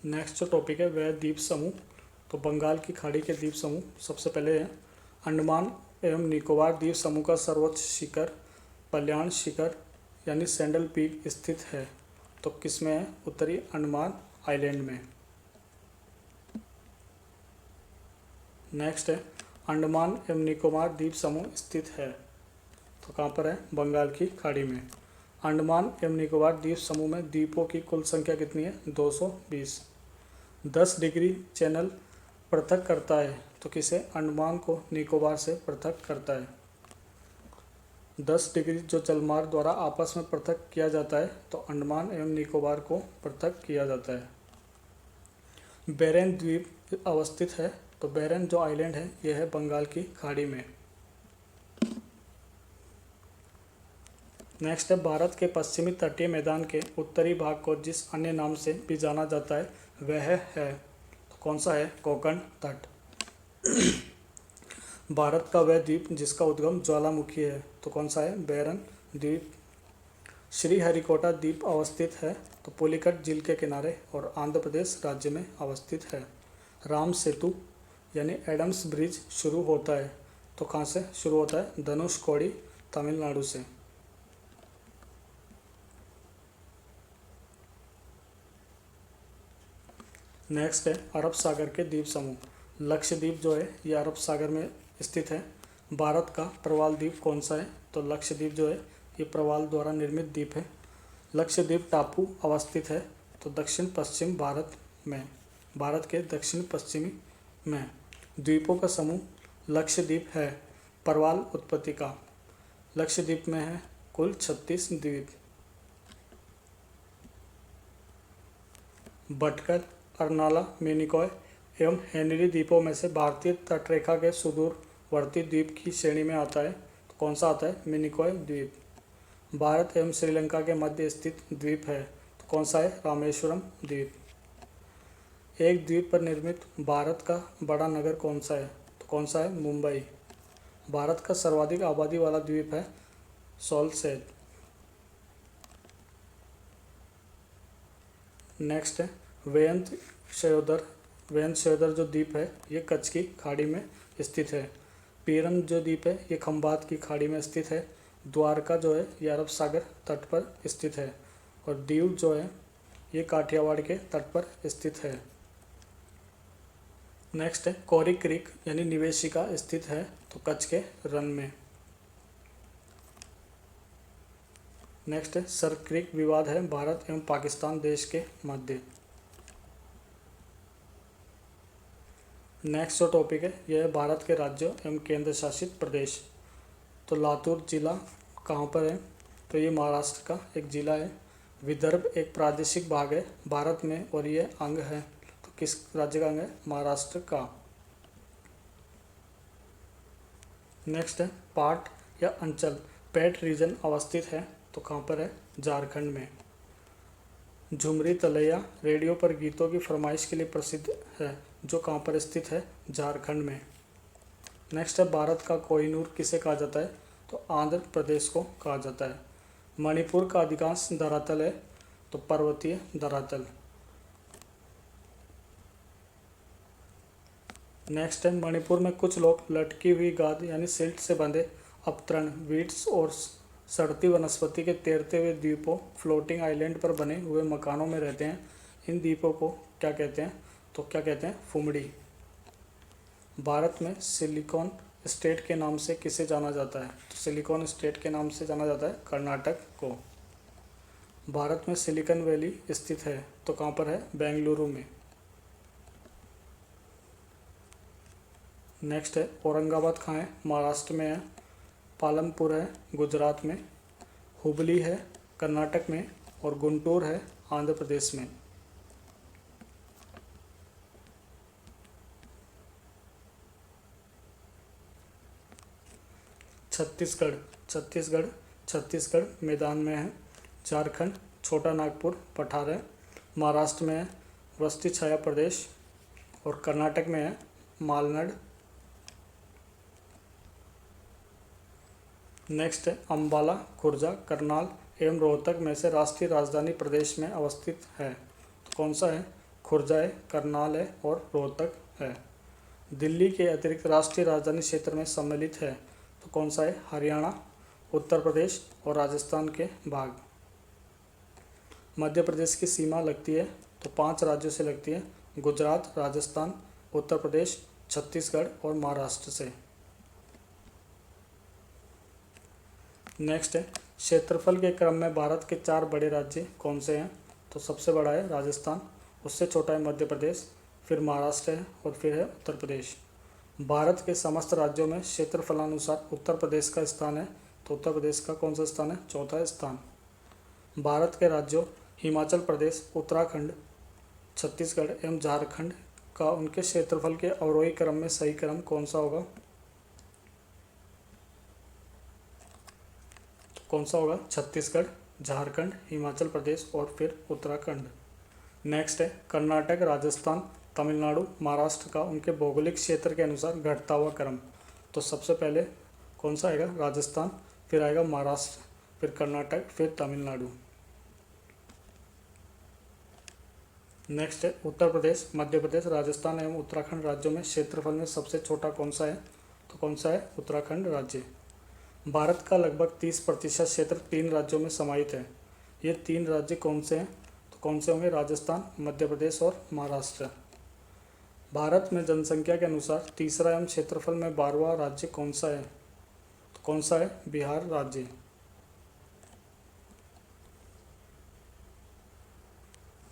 नेक्स्ट जो टॉपिक है वह द्वीप समूह। तो बंगाल की खाड़ी के द्वीप समूह सबसे पहले है, अंडमान एवं निकोबार द्वीप समूह का सर्वोच्च शिखर कल्याण शिखर यानी सैंडल पीक स्थित है, तो किसमें है? उत्तरी अंडमान आइलैंड में। नेक्स्ट है, अंडमान एवं निकोबार द्वीप समूह स्थित है, तो कहाँ पर है? बंगाल की खाड़ी में। अंडमान एवं निकोबार द्वीप समूह में द्वीपों की कुल संख्या कितनी है? 220। 10 डिग्री चैनल पृथक करता है, तो किसे? अंडमान को निकोबार से पृथक करता है। 10 डिग्री जो जलमार्ग द्वारा आपस में पृथक किया जाता है, तो अंडमान एवं निकोबार को पृथक किया जाता है। बेरेन द्वीप अवस्थित है, तो बेरेन जो आइलैंड है यह है बंगाल की खाड़ी में। नेक्स्ट है, भारत के पश्चिमी तटीय मैदान के उत्तरी भाग को जिस अन्य नाम से भी जाना जाता है वह है, तो कौन सा है? कोंकण तट। भारत का वह द्वीप जिसका उद्गम ज्वालामुखी है, तो कौन सा है? बेरन द्वीप। श्रीहरिकोटा द्वीप अवस्थित है, तो पुलिकट झील के किनारे और आंध्र प्रदेश राज्य में अवस्थित है। राम सेतु यानी एडम्स ब्रिज शुरू होता है, तो कहाँ से शुरू होता है? धनुषकोडी तमिलनाडु से। नेक्स्ट है, अरब सागर के द्वीप समूह। लक्षद्वीप जो है ये अरब सागर में स्थित है। भारत का प्रवाल द्वीप कौन सा है? तो लक्षद्वीप जो है ये प्रवाल द्वारा निर्मित द्वीप है। लक्षद्वीप टापू अवस्थित है, तो दक्षिण पश्चिम भारत में, भारत के दक्षिण पश्चिमी में। द्वीपों का समूह लक्षद्वीप है प्रवाल उत्पत्ति का। लक्षद्वीप में है कुल 36 द्वीप। भटकल, अर्नाला, मिनिकॉय एवं हेनरी द्वीपों में से भारतीय तटरेखा के सुदूरवर्ती द्वीप की श्रेणी में आता है, तो कौन सा आता है? मिनिकॉय द्वीप। भारत एवं श्रीलंका के मध्य स्थित द्वीप है, तो कौन सा है? रामेश्वरम द्वीप। एक द्वीप पर निर्मित भारत का बड़ा नगर कौन सा है? तो कौन सा है? मुंबई। भारत का सर्वाधिक आबादी वाला द्वीप है सॉल्सेट। नेक्स्ट है, वेयंत शयोदर। वेयंत शयोदर जो द्वीप है ये कच्छ की खाड़ी में स्थित है। पीरन जो द्वीप है ये खंबात की खाड़ी में स्थित है। द्वारका जो है ये अरब सागर तट पर स्थित है और दीव जो है ये काठियावाड़ के तट पर स्थित है। नेक्स्ट है कोरी क्रीक यानी निवेशिका स्थित है तो कच्छ के रन में। नेक्स्ट है सर क्रीक विवाद है भारत एवं पाकिस्तान देश के मध्य। नेक्स्ट जो टॉपिक है यह है भारत के राज्यों एवं केंद्र शासित प्रदेश। तो लातूर जिला कहाँ पर है, तो ये महाराष्ट्र का एक जिला है। विदर्भ एक प्रादेशिक भाग है भारत में और ये अंग है, तो किस राज्य का अंग है, महाराष्ट्र का। नेक्स्ट है पाट या अंचल, पेट रीजन अवस्थित है तो कहाँ पर है, झारखंड में। झुमरी तलैया रेडियो पर गीतों की फरमाइश के लिए प्रसिद्ध है जो कहाँ पर स्थित है, झारखंड में। नेक्स्ट है भारत का कोहिनूर किसे कहा जाता है, तो आंध्र प्रदेश को कहा जाता है। मणिपुर का अधिकांश धरातल है तो पर्वतीय धरातल। नेक्स्ट है मणिपुर में कुछ लोग लटकी हुई गाद यानी सिल्ट से बंधे अपतरण वीड्स और सड़ती वनस्पति के तैरते हुए द्वीपों फ्लोटिंग आइलैंड पर बने हुए मकानों में रहते हैं। इन द्वीपों को क्या कहते हैं, तो क्या कहते हैं, फुमड़ी। भारत में सिलिकॉन स्टेट के नाम से किसे जाना जाता है, तो सिलिकॉन स्टेट के नाम से जाना जाता है कर्नाटक को। भारत में सिलिकॉन वैली स्थित है तो कहाँ पर है, बेंगलुरु में। नेक्स्ट है औरंगाबाद कहाँ है, महाराष्ट्र में है। पालमपुर है गुजरात में। हुबली है कर्नाटक में और गुंटूर है आंध्र प्रदेश में। छत्तीसगढ़ मैदान में है। झारखंड छोटा नागपुर पठार है। महाराष्ट्र में है वस्ती छाया प्रदेश और कर्नाटक में है मालनाड। नेक्स्ट है अंबाला खुर्जा करनाल एवं रोहतक में से राष्ट्रीय राजधानी प्रदेश में अवस्थित है तो कौन सा है, खुर्जा है, करनाल है और रोहतक है। दिल्ली के अतिरिक्त राष्ट्रीय राजधानी क्षेत्र में सम्मिलित है तो कौन सा है, हरियाणा, उत्तर प्रदेश और राजस्थान के भाग। मध्य प्रदेश की सीमा लगती है तो 5 राज्यों से लगती है, गुजरात, राजस्थान, उत्तर प्रदेश, छत्तीसगढ़ और महाराष्ट्र से। नेक्स्ट है क्षेत्रफल के क्रम में भारत के 4 बड़े राज्य कौन से हैं, तो सबसे बड़ा है राजस्थान, उससे छोटा है मध्य प्रदेश, फिर महाराष्ट्र है और फिर है उत्तर प्रदेश। भारत के समस्त राज्यों में क्षेत्रफलानुसार उत्तर प्रदेश का स्थान है तो उत्तर प्रदेश का कौन सा स्थान है, चौथा स्थान। भारत के राज्यों हिमाचल प्रदेश, उत्तराखंड, छत्तीसगढ़ एवं झारखंड का उनके क्षेत्रफल के अवरोही क्रम में सही क्रम कौन सा होगा, कौन सा होगा, छत्तीसगढ़, झारखंड, हिमाचल प्रदेश और फिर उत्तराखंड। नेक्स्ट है कर्नाटक, राजस्थान, तमिलनाडु, महाराष्ट्र का उनके भौगोलिक क्षेत्र के अनुसार घटता हुआ क्रम। तो सबसे पहले कौन सा आएगा, राजस्थान, फिर आएगा महाराष्ट्र, फिर कर्नाटक, फिर तमिलनाडु। नेक्स्ट है उत्तर प्रदेश, मध्य प्रदेश, राजस्थान एवं उत्तराखंड राज्यों में क्षेत्रफल में सबसे छोटा कौन सा है, तो कौन सा है, उत्तराखंड राज्य। भारत का लगभग 30% क्षेत्र 3 राज्यों में समाहित है। ये 3 राज्य कौन से हैं, तो कौन से होंगे, राजस्थान, मध्य प्रदेश और महाराष्ट्र। भारत में जनसंख्या के अनुसार तीसरा एवं क्षेत्रफल में 12वां राज्य कौन सा है, तो कौन सा है, बिहार राज्य।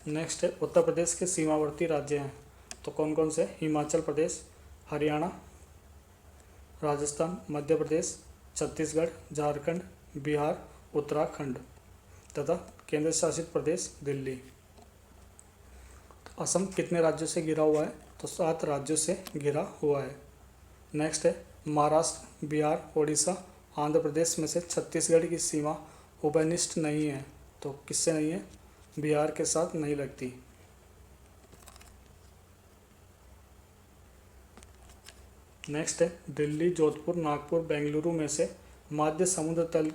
नेक्स्ट है उत्तर प्रदेश के सीमावर्ती राज्य हैं तो कौन कौन से, हिमाचल प्रदेश, हरियाणा, राजस्थान, मध्य प्रदेश, छत्तीसगढ़, झारखंड, बिहार, उत्तराखंड तथा केंद्र शासित प्रदेश दिल्ली। असम कितने राज्यों से घिरा हुआ है, तो 7 राज्यों से घिरा हुआ है। नेक्स्ट है महाराष्ट्र, बिहार, ओडिशा, आंध्र प्रदेश में से छत्तीसगढ़ की सीमा उभयनिष्ठ नहीं है तो किससे नहीं है, बिहार के साथ नहीं लगती। नेक्स्ट है दिल्ली, जोधपुर, नागपुर, बेंगलुरु में से मध्य समुद्र तल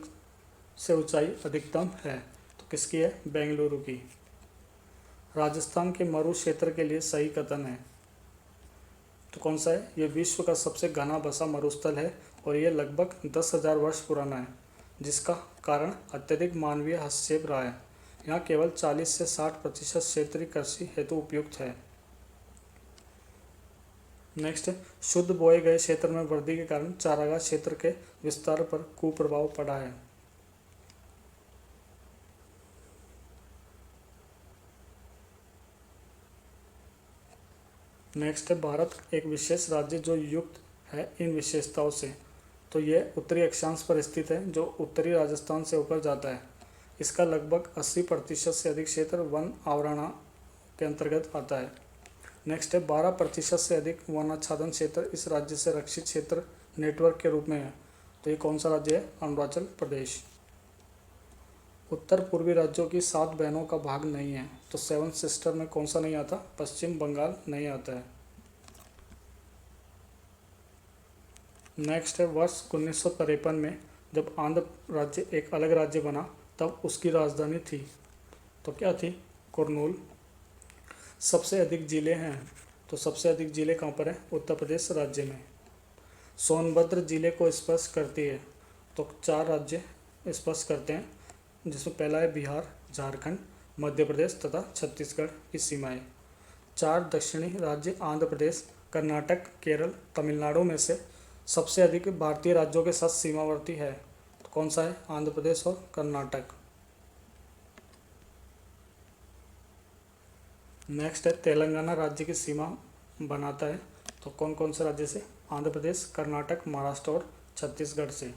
से ऊंचाई अधिकतम है तो किसकी है, बेंगलुरु की। राजस्थान के मरु क्षेत्र के लिए सही कथन है तो कौन सा है, ये विश्व का सबसे घना बसा मरुस्थल है और ये लगभग 10,000 वर्ष पुराना है जिसका कारण अत्यधिक मानवीय हस्तक्षेप रहा है। यहाँ केवल 40 से 60% क्षेत्रीय कृषि हेतु उपयुक्त है। नेक्स्ट है शुद्ध बोए गए क्षेत्र में वृद्धि के कारण चारागाह क्षेत्र के विस्तार पर कुप्रभाव पड़ा है। नेक्स्ट है भारत एक विशेष राज्य जो युक्त है इन विशेषताओं से। तो यह उत्तरी अक्षांश पर स्थित है जो उत्तरी राजस्थान से होकर जाता है। इसका लगभग 80% से अधिक क्षेत्र वन आवरणा के अंतर्गत आता है। नेक्स्ट है 12% से अधिक वन आच्छादन क्षेत्र इस राज्य से रक्षित क्षेत्र नेटवर्क के रूप में है। तो ये कौन सा राज्य है? अरुणाचल प्रदेश। उत्तर पूर्वी राज्यों की 7 बहनों का भाग नहीं है। तो 7 सिस्टर में कौन सा नहीं आता? पश्चिम बंगाल नहीं आता है। नेक्स्ट है वर्ष 1953 में जब आंध्र राज्य एक अलग राज्य बना तब उसकी राजधानी थी। तो क्या थी? कुर्नूल। सबसे अधिक जिले हैं। तो सबसे अधिक जिले कहाँ पर है? उत्तर प्रदेश राज्य में। सोनभद्र जिले को स्पर्श करती है। तो 4 राज्य स्पर्श करते हैं जिसमें पहला है बिहार, झारखंड, मध्य प्रदेश तथा छत्तीसगढ़ की सीमाएं। 4 दक्षिणी राज्य आंध्र प्रदेश, कर्नाटक, केरल, तमिलनाडु में से सबसे अधिक भारतीय राज्यों के साथ सीमावर्ती है। तो कौन सा है? आंध्र प्रदेश और कर्नाटक। नेक्स्ट है तेलंगाना राज्य की सीमा बनाता है। तो कौन कौन से राज्य से? आंध्र प्रदेश, कर्नाटक, महाराष्ट्र और छत्तीसगढ़ से।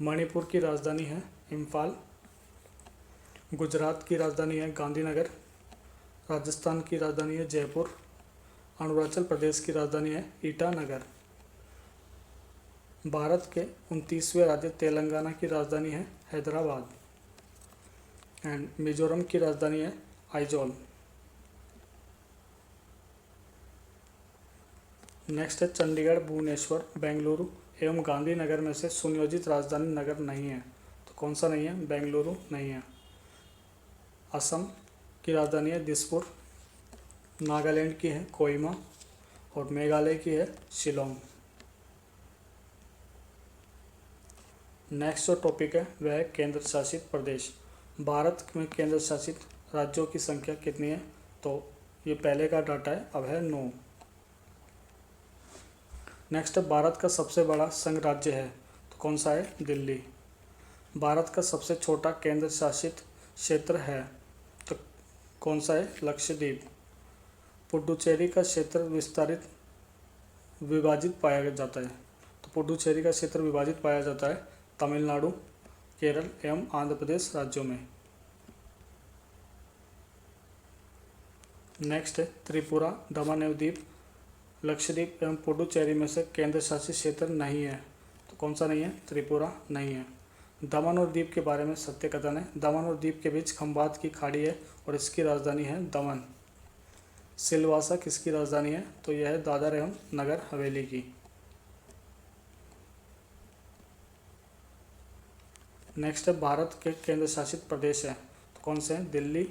मणिपुर की राजधानी है इम्फाल। गुजरात की राजधानी है गांधीनगर। राजस्थान की राजधानी है जयपुर। अरुणाचल प्रदेश की राजधानी है ईटानगर। भारत के 29वें राज्य तेलंगाना की राजधानी है हैदराबाद। एंड मिजोरम की राजधानी है आइजोल। नेक्स्ट है चंडीगढ़, भुवनेश्वर, बेंगलुरु एवं गांधीनगर में से सुनियोजित राजधानी नगर नहीं है। तो कौन सा नहीं है? बेंगलुरु नहीं है। असम की राजधानी है दिसपुर। नागालैंड की है कोहिमा और मेघालय की है शिलोंग। नेक्स्ट जो टॉपिक है वह है केंद्र शासित प्रदेश। भारत में केंद्र शासित राज्यों की संख्या कितनी है? तो ये पहले का डाटा है, अब है 9। नेक्स्ट भारत का सबसे बड़ा संघ राज्य है। तो कौन सा है? दिल्ली। भारत का सबसे छोटा केंद्र शासित क्षेत्र है। तो कौन सा है? लक्षद्वीप। पुडुचेरी का क्षेत्र विभाजित पाया जाता है। तो पुडुचेरी का क्षेत्र विभाजित पाया जाता है तमिलनाडु, केरल एवं आंध्र प्रदेश राज्यों में। नेक्स्ट है त्रिपुरा, दमन एवं दीप, लक्षद्वीप एवं पुडुचेरी में से केंद्र शासित क्षेत्र नहीं है। तो कौन सा नहीं है? त्रिपुरा नहीं है। दमन और दीप के बारे में सत्य कथन है। दमन और दीप के बीच खंबात की खाड़ी है और इसकी राजधानी है दमन। सिलवासा किसकी राजधानी है? तो यह है दादर एवं नगर हवेली की। नेक्स्ट है भारत के केंद्र शासित प्रदेश है। तो कौन से हैं? दिल्ली,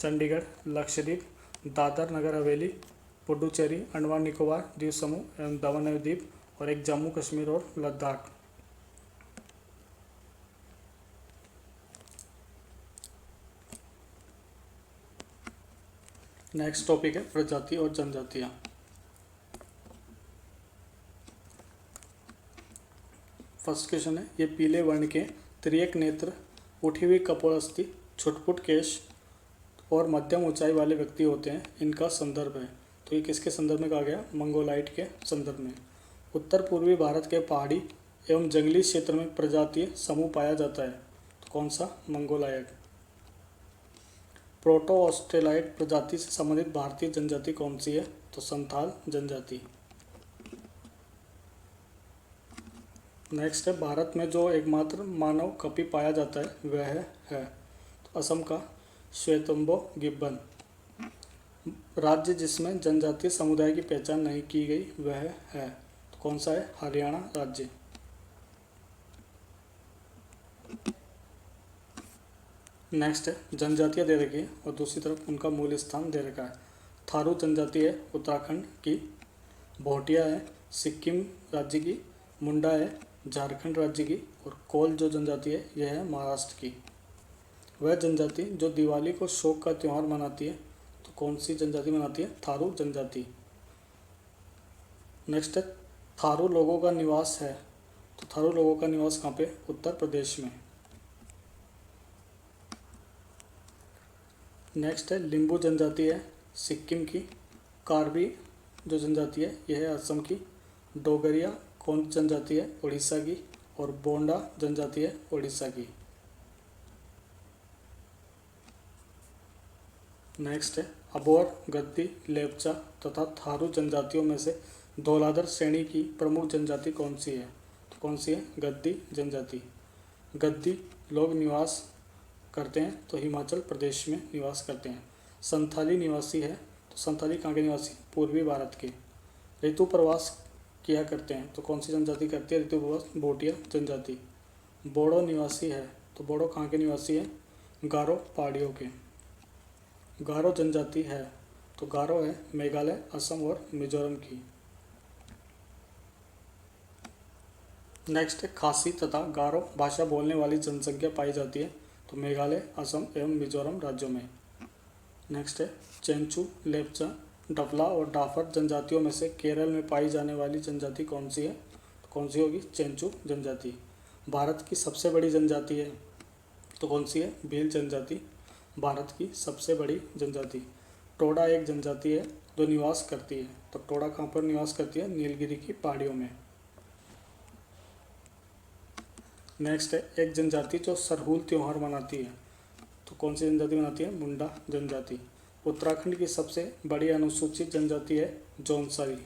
चंडीगढ़, लक्षद्वीप, दादर नगर हवेली, पुडुचेरी, अंडमान निकोबार द्वीप समूह एवं दमन एवं दीप और एक जम्मू कश्मीर और लद्दाख। नेक्स्ट टॉपिक है प्रजाति और जनजातियाँ। फर्स्ट क्वेश्चन है ये पीले वर्ण के त्रियक नेत्र, उठी हुई कपोलस्थि, छुटपुट केश और मध्यम ऊंचाई वाले व्यक्ति होते हैं, इनका संदर्भ है। तो ये किसके संदर्भ में कहा गया? मंगोलाइट के संदर्भ में। उत्तर पूर्वी भारत के पहाड़ी एवं जंगली क्षेत्र में प्रजातीय समूह पाया जाता है। तो कौन सा? मंगोलायट। प्रोटो ऑस्ट्रेलाइट प्रजाति से संबंधित भारतीय जनजाति कौन सी है? तो संथाल जनजाति। नेक्स्ट है भारत में जो एकमात्र मानव कपि पाया जाता है वह है तो असम का श्वेतंबो गिब्बन। राज्य जिसमें जनजातीय समुदाय की पहचान नहीं की गई वह है तो कौन सा है? हरियाणा राज्य। नेक्स्ट है जनजातियाँ दे रखी है और दूसरी तरफ उनका मूल स्थान दे रखा है। थारू जनजाति है उत्तराखंड की, भोटिया है सिक्किम राज्य की, मुंडा है झारखंड राज्य की और कोल जो जनजाति है यह है महाराष्ट्र की। वह जनजाति जो दिवाली को शोक का त्यौहार मनाती है तो कौन सी जनजाति मनाती है? थारू जनजाति। नेक्स्ट है थारू लोगों का निवास है, तो थारू लोगों का निवास कहाँ पे, उत्तर प्रदेश में। नेक्स्ट है लिम्बू जनजाति है सिक्किम की, कार्बी जो जनजाति है यह है असम की, डोगरिया कौन जनजाति है उड़ीसा की, और बोंडा जनजाति है उड़ीसा की। नेक्स्ट है अबोर, गद्दी, लेपचा तथा थारू जनजातियों में से धौलाधर श्रेणी की प्रमुख जनजाति कौन सी है, तो कौन सी है, गद्दी जनजाति। गद्दी लोग निवास करते हैं तो हिमाचल प्रदेश में निवास करते हैं। संथाली निवासी है, तो संथाली कहाँ के निवासी, पूर्वी भारत के। ऋतु प्रवास किया करते हैं, तो कौन सी जनजाति करती है ऋतु प्रवास, भोटिया जनजाति। बोडो निवासी है, तो बोडो कहाँ के निवासी है, गारो पहाड़ियों के। गारो जनजाति है, तो गारो है मेघालय, असम और मिजोरम की। नेक्स्ट है खासी तथा गारो भाषा बोलने वाली जनसंख्या पाई जाती है, तो मेघालय, असम एवं मिजोरम राज्यों में। नेक्स्ट है चेंचू, लेप्चा, डफला और डाफर जनजातियों में से केरल में पाई जाने वाली जनजाति कौन सी है, तो कौन सी होगी, चेंचू जनजाति। भारत की सबसे बड़ी जनजाति है, तो कौन सी है, भील जनजाति भारत की सबसे बड़ी जनजाति। टोडा एक जनजाति है जो निवास करती है, तो टोडा कहाँ पर निवास करती है, नीलगिरी की पहाड़ियों में। नेक्स्ट है एक जनजाति जो सरहूल त्यौहार मनाती है, तो कौन सी जनजाति मनाती है, मुंडा जनजाति। उत्तराखंड की सबसे बड़ी अनुसूचित जनजाति है जौनसारी।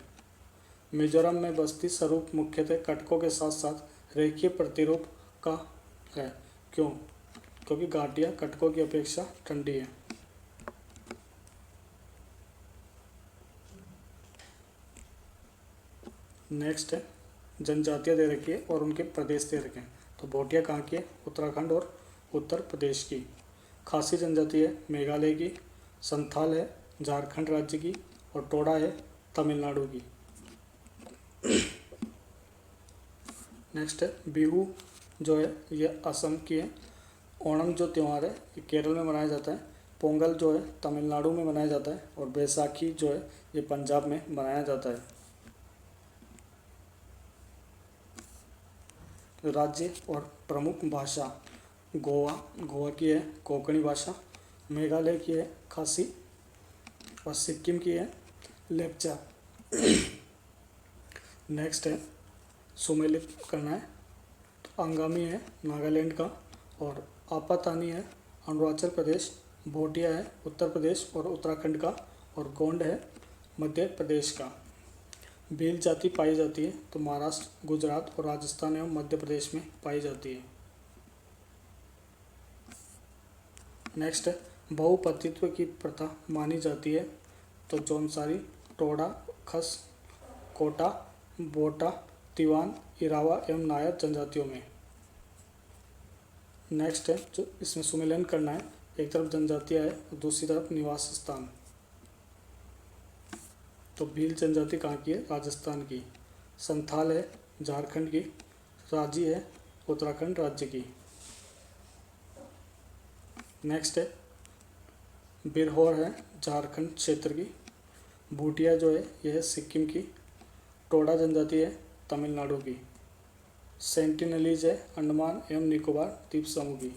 मिजोरम में बस्ती स्वरूप मुख्यतः कटकों के साथ साथ रेखीय प्रतिरूप का है, क्यों, क्योंकि घाटियाँ कटकों की अपेक्षा ठंडी है। नेक्स्ट है जनजातियाँ दे रखी है और उनके प्रदेश दे रखे हैं, तो भोटिया कहाँ की है, उत्तराखंड और उत्तर प्रदेश की। खासी जनजाति है मेघालय की, संथाल है झारखंड राज्य की, और टोडा है तमिलनाडु की। नेक्स्ट है बिहू जो है ये असम की है। ओणम जो त्यौहार है ये केरल में मनाया जाता है। पोंगल जो है तमिलनाडु में मनाया जाता है, और बैसाखी जो है ये पंजाब में मनाया जाता है। राज्य और प्रमुख भाषा, गोवा की है कोंकणी भाषा, मेघालय की है खासी, और सिक्किम की है लेप्चा। नेक्स्ट है सुमेलित करना है, तो अंगामी है नागालैंड का, और आपातानी है अरुणाचल प्रदेश, भोटिया है उत्तर प्रदेश और उत्तराखंड का, और गोंड है मध्य प्रदेश का। भील जाति पाई जाती है तो महाराष्ट्र, गुजरात और राजस्थान एवं मध्य प्रदेश में पाई जाती है। नेक्स्ट है बहुपतित्व की प्रथा मानी जाती है, तो जौनसारी, टोडा, खस, कोटा, बोटा, तिवान, इरावा एवं नायर जनजातियों में। नेक्स्ट है जो इसमें सुमेलन करना है, एक तरफ जनजातियाँ है और दूसरी तरफ निवास स्थान। तो भील जनजाति कहाँ की है, राजस्थान की। संथाल है झारखंड की, राजी है उत्तराखंड राज्य की। नेक्स्ट है बिरहोर है झारखंड क्षेत्र की, भूटिया जो है यह है सिक्किम की, टोडा जनजाति है तमिलनाडु की, सेंटिनलीज है अंडमान एवं निकोबार द्वीप समूह की।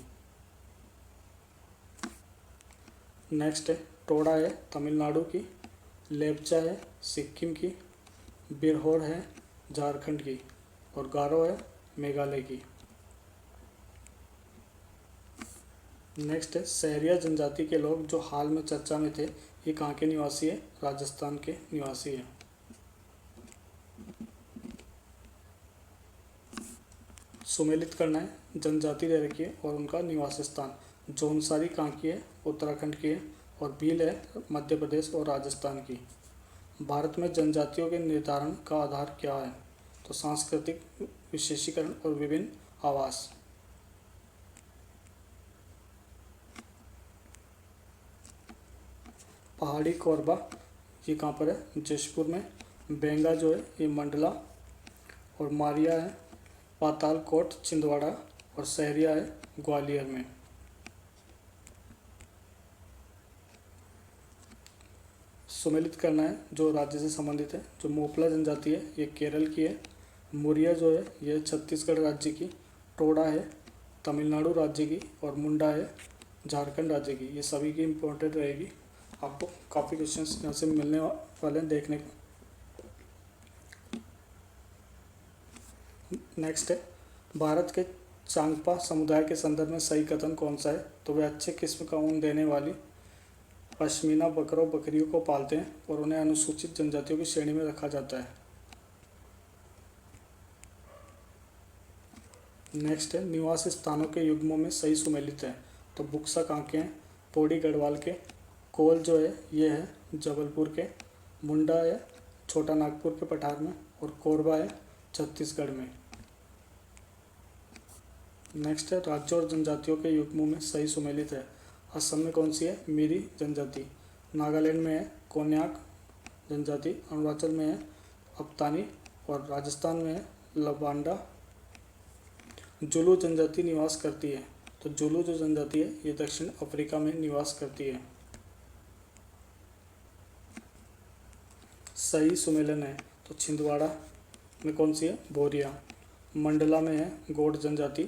नेक्स्ट है टोडा है तमिलनाडु की, लेप्चा है सिक्किम की, बिरहोर है झारखंड की, और गारो है मेघालय की। नेक्स्ट है सहरिया जनजाति के लोग जो हाल में चर्चा में थे, ये कहाँ के निवासी है, राजस्थान के निवासी हैं। सुमेलित करना है, जनजाति दे रखी है और उनका निवास स्थान। जौनसारी कहाँ की है, उत्तराखंड की है, और भील है मध्य प्रदेश और राजस्थान की। भारत में जनजातियों के निर्धारण का आधार क्या है, तो सांस्कृतिक विशेषीकरण और विभिन्न आवास। पहाड़ी कोरबा ये कहाँ पर है, जयपुर में। बेंगा जो है ये मंडला, और मारिया है पातालकोट छिंदवाड़ा, और सहरिया है ग्वालियर में। सुमेलित करना है जो राज्य से संबंधित है। जो मोपला जनजाति है ये केरल की है। मुरिया जो है ये छत्तीसगढ़ राज्य की। टोडा है तमिलनाडु राज्य की। और मुंडा है झारखंड राज्य की। ये सभी की इम्पोर्टेंट रहेगी, आपको काफ़ी क्वेश्चंस यहाँ से मिलने वाले हैं देखने को। नेक्स्ट है, भारत के चांगपा समुदाय के संदर्भ में सही कथन कौन सा है? तो वे अच्छे किस्म का ऊन देने वाली पश्मीना बकरों बकरियों को पालते हैं और उन्हें अनुसूचित जनजातियों की श्रेणी में रखा जाता है। नेक्स्ट है, निवास स्थानों के युग्मों में सही सुमेलित है। तो बुक्सा कहाँ के हैं? पौड़ी गढ़वाल के। कोल जो है ये है जबलपुर के। मुंडा है छोटा नागपुर के पठार में। और कोरबा है छत्तीसगढ़ में। नेक्स्ट है, राज्यों और जनजातियों के युग्मों में सही सुमेलित है। असम में कौन सी है? मिरी जनजाति। नागालैंड में है कोन्याक जनजाति। अरुणाचल में है अप्तानी। और राजस्थान में है लबांडा। जुलू जनजाति निवास करती है। तो जुलू जो जनजाति है ये दक्षिण अफ्रीका में निवास करती है। सही सुमेलन है तो छिंदवाड़ा में कौन सी है? बोरिया। मंडला में है गोंड जनजाति।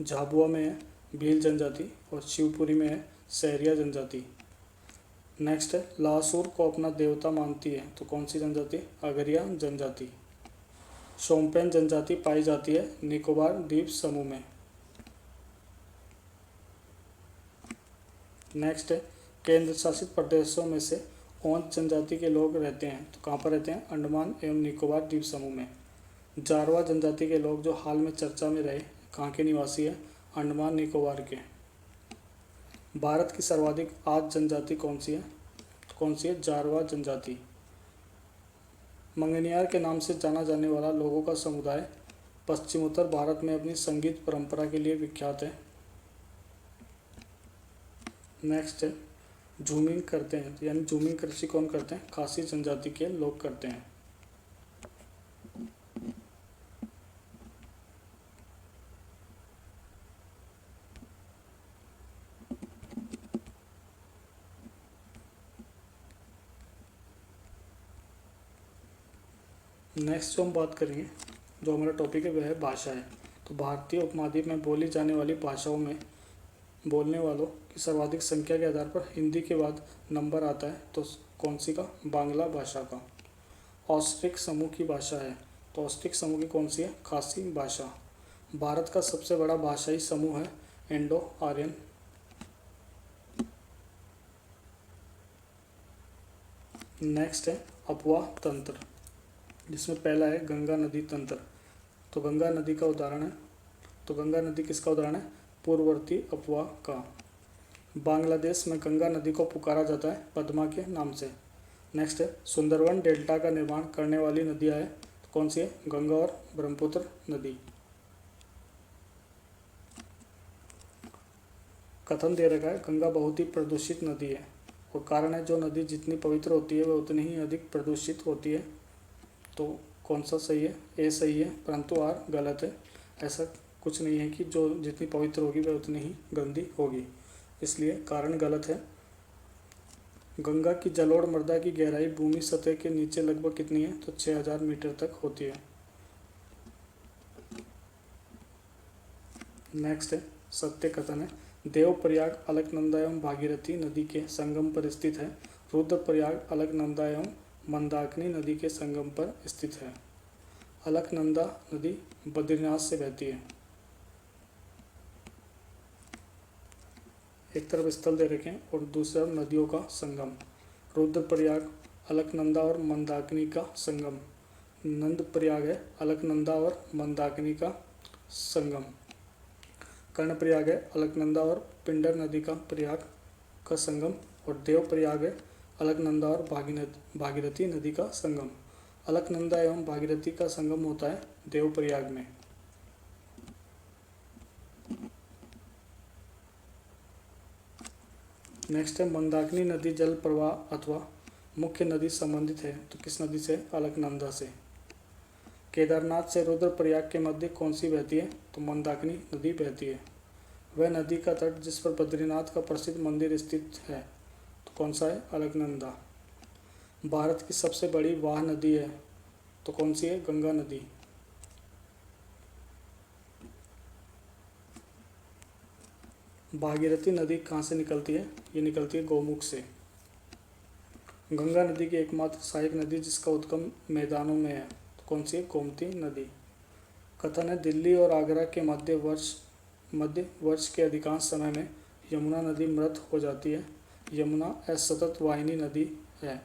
झाबुआ में है भील जनजाति। और शिवपुरी में है सहरिया जनजाति। नेक्स्ट है, लासुर को अपना देवता मानती है। तो कौन सी जनजाति? अगरिया जनजाति। शोम्पेन जनजाति पाई जाती है निकोबार द्वीप समूह में। नेक्स्ट है, केंद्र शासित प्रदेशों में से ओंच जनजाति के लोग रहते हैं। तो कहाँ पर रहते हैं? अंडमान एवं निकोबार द्वीप समूह में। जारवा जनजाति के लोग जो हाल में चर्चा में रहे कहाँ के निवासी है? अंडमान निकोबार के। भारत की सर्वाधिक आद जनजाति कौन सी है? तो कौन सी है? जारवा जनजाति। मंगनियार के नाम से जाना जाने वाला लोगों का समुदाय पश्चिमोत्तर भारत में अपनी संगीत परंपरा के लिए विख्यात है। नेक्स्ट है, झूमिंग करते हैं यानी झूमिंग कृषि कौन करते हैं? खासी जनजाति के लोग करते हैं। नेक्स्ट जो हम बात करेंगे, जो हमारा टॉपिक है वह है भाषा है। तो भारतीय उपमहाद्वीप में बोली जाने वाली भाषाओं में बोलने वालों की सर्वाधिक संख्या के आधार पर हिंदी के बाद नंबर आता है। तो कौन सी का? बांग्ला भाषा का। ऑस्ट्रिक समूह की भाषा है। तो ऑस्ट्रिक समूह की कौन सी है? खासी भाषा। भारत का सबसे बड़ा भाषाई समूह है इंडो आर्यन। नेक्स्ट है अपवा तंत्र, जिसमें पहला है गंगा नदी तंत्र। तो गंगा नदी का उदाहरण है। तो गंगा नदी किसका उदाहरण है? पूर्ववर्ती अपवा का। बांग्लादेश में गंगा नदी को पुकारा जाता है पद्मा के नाम से। नेक्स्ट है, सुंदरवन डेल्टा का निर्माण करने वाली नदियाँ है। तो कौन सी है? गंगा और ब्रह्मपुत्र नदी। कथन दे रखा है गंगा बहुत ही प्रदूषित नदी है। और कारण है जो नदी जितनी पवित्र होती है वह उतनी ही अधिक प्रदूषित होती है। तो कौन सा सही है? ए सही है, परंतु आर गलत है। ऐसा कुछ नहीं है कि जो जितनी पवित्र होगी वह उतनी ही गंदी होगी, इसलिए कारण गलत है। गंगा की जलोढ़ मृदा की गहराई भूमि सतह के नीचे लगभग कितनी है? तो 6000 मीटर तक होती है। नेक्स्ट है सत्य कथन है, देवप्रयाग अलकनंदा एवं भागीरथी नदी के संगम पर स्थित है। रुद्रप्रयाग अलकनंदा एवं मंदाकिनी नदी के संगम पर स्थित है। अलकनंदा नदी बद्रीनाथ से बहती है। एक तरफ स्थल दे रखे हैं और दूसरी तरफ नदियों का संगम। रुद्रप्रयाग अलकनंदा और मंदाकिनी का संगम। नंदप्रयाग है अलकनंदा और मंदाकिनी का संगम। कर्णप्रयाग है अलकनंदा और पिंडर नदी का प्रयाग का संगम। और देवप्रयाग है अलकनंदा और भागीरथी नदी का संगम। अलकनंदा एवं भागीरथी का संगम होता है देवप्रयाग में। नेक्स्ट है, मंदाकिनी नदी जल प्रवाह अथवा मुख्य नदी संबंधित है। तो किस नदी से? अलकनंदा से। केदारनाथ से रुद्रप्रयाग के मध्य कौन सी बहती है? तो मंदाकिनी नदी बहती है। वह नदी का तट जिस पर बद्रीनाथ का प्रसिद्ध मंदिर स्थित है। तो कौन सा है? अलकनंदा। भारत की सबसे बड़ी वाह नदी है तो कौन सी है? गंगा नदी। भागीरथी नदी कहाँ से निकलती है? ये निकलती है गौमुख से। गंगा नदी की एकमात्र सहायक नदी जिसका उद्गम मैदानों में है तो कौन सी है? गोमती नदी। कथन है दिल्ली और आगरा के मध्य वर्ष के अधिकांश समय में यमुना नदी मृत हो जाती है। यमुना असतत वाहिनी नदी है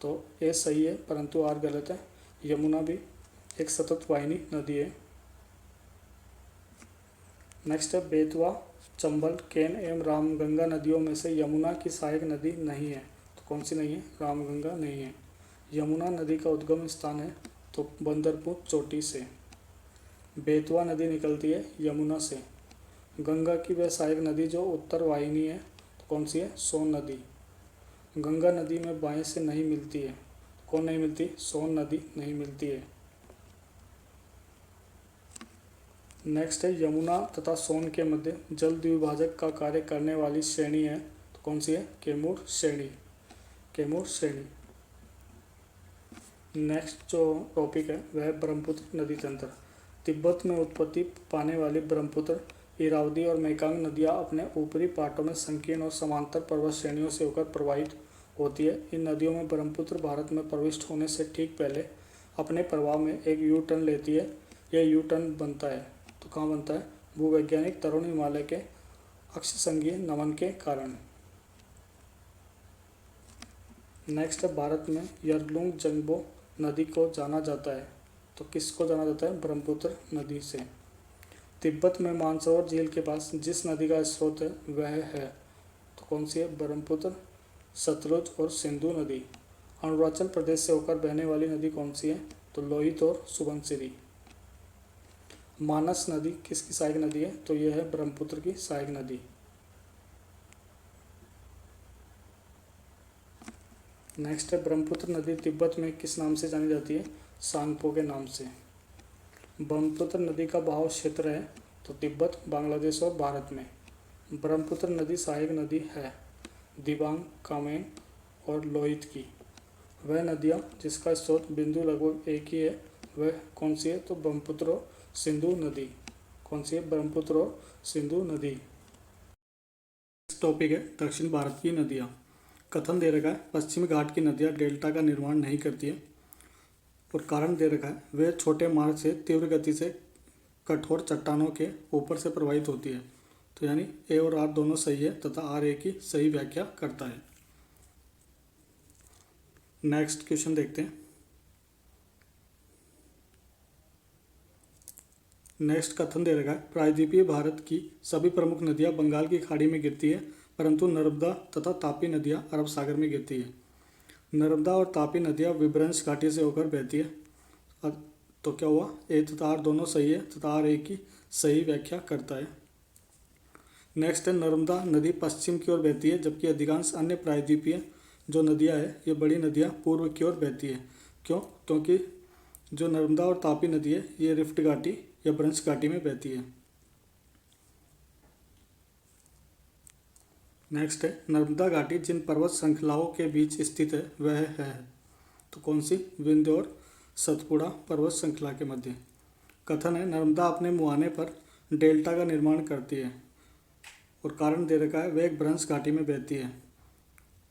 तो ए सही है, परंतु आर गलत है। यमुना भी एक सतत वाहिनी नदी है। नेक्स्ट है बेतवा, चंबल, केन एवं रामगंगा नदियों में से यमुना की सहायक नदी नहीं है तो कौन सी नहीं है? रामगंगा नहीं है। यमुना नदी का उद्गम स्थान है तो बंदरपुर चोटी से। बेतवा नदी निकलती है यमुना से। गंगा की वह सहायक नदी जो उत्तर वाहिनी है तो कौन सी है? सोन नदी। गंगा नदी में बाएं से नहीं मिलती है, कौन नहीं मिलती? सोन नदी नहीं मिलती है। नेक्स्ट है यमुना तथा सोन के मध्य जल द्विभाजक का कार्य करने वाली श्रेणी है तो कौन सी है? कैमूर श्रेणी। कैमूर श्रेणी। नेक्स्ट जो टॉपिक है वह है ब्रह्मपुत्र नदी तंत्र। तिब्बत में उत्पत्ति पाने वाली ब्रह्मपुत्र, इरावदी और मेकांग नदियां अपने ऊपरी पाटों में संकीर्ण और समांतर पर्वत श्रेणियों से होकर प्रवाहित होती है। इन नदियों में ब्रह्मपुत्र भारत में प्रविष्ट होने से ठीक पहले अपने प्रवाह में एक यू टर्न लेती है। यह यू टर्न बनता है तो कहाँ बनता है? भूवैज्ञानिक तरुण हिमालय के अक्षसंघीय नमन के कारण। नेक्स्ट है भारत में यरलुंग जंगबो नदी को जाना जाता है तो किसको जाना जाता है? ब्रह्मपुत्र नदी से। तिब्बत में मानसरोवर झील के पास जिस नदी का स्रोत है वह है तो कौन सी है? ब्रह्मपुत्र, सतलुज और सिंधु नदी। अरुणाचल प्रदेश से होकर बहने वाली नदी कौन सी है? तो लोहित और सुबनसिरी। मानस नदी किसकी सहायक नदी है? तो यह है ब्रह्मपुत्र की सहायक नदी। नेक्स्ट है ब्रह्मपुत्र नदी तिब्बत में किस नाम से जानी जाती है? सांगपो के नाम से। ब्रह्मपुत्र नदी का बहाव क्षेत्र है तो तिब्बत, बांग्लादेश और भारत में। ब्रह्मपुत्र नदी सहायक नदी है दिबांग, कामेंग और लोहित की। वह नदियाँ जिसका स्रोत बिंदु लगभग एक ही है वह कौन सी है? तो ब्रह्मपुत्र और सिंधु नदी। कौन सी है? ब्रह्मपुत्र और सिंधु नदी। टॉपिक है दक्षिण भारत की नदियाँ। कथन दे रखा है पश्चिमी घाट की नदियाँ डेल्टा का निर्माण नहीं करती है और कारण दे रखा है वे छोटे मार्ग से तीव्र गति से कठोर चट्टानों के ऊपर से प्रवाहित होती है। तो यानी ए और आर दोनों सही है तथा आर ए की सही व्याख्या करता है। नेक्स्ट क्वेश्चन देखते हैं। नेक्स्ट कथन दे रखा है प्रायद्वीपीय भारत की सभी प्रमुख नदियाँ बंगाल की खाड़ी में गिरती है परंतु नर्मदा तथा तापी नदियाँ अरब सागर में गिरती है। नर्मदा और तापी नदियाँ विभ्रंश घाटी से होकर बहती है तो क्या हुआ? ए तथा आर दोनों सही है तथा आर ए की सही व्याख्या करता है। नेक्स्ट है नर्मदा नदी पश्चिम की ओर बहती है जबकि अधिकांश अन्य प्रायद्वीपीय जो नदियाँ है ये बड़ी नदियाँ पूर्व की ओर बहती है। क्यों? क्योंकि जो नर्मदा और तापी नदी है ये रिफ्ट घाटी या भ्रंश घाटी में बहती है। नेक्स्ट है नर्मदा घाटी जिन पर्वत श्रृंखलाओं के बीच स्थित है वह है तो कौन सी? विंध्य और सतपुड़ा पर्वत श्रृंखला के मध्य। कथन है नर्मदा अपने मुहाने पर डेल्टा का निर्माण करती है और कारण दे रखा है वह एक भ्रंश घाटी में बहती है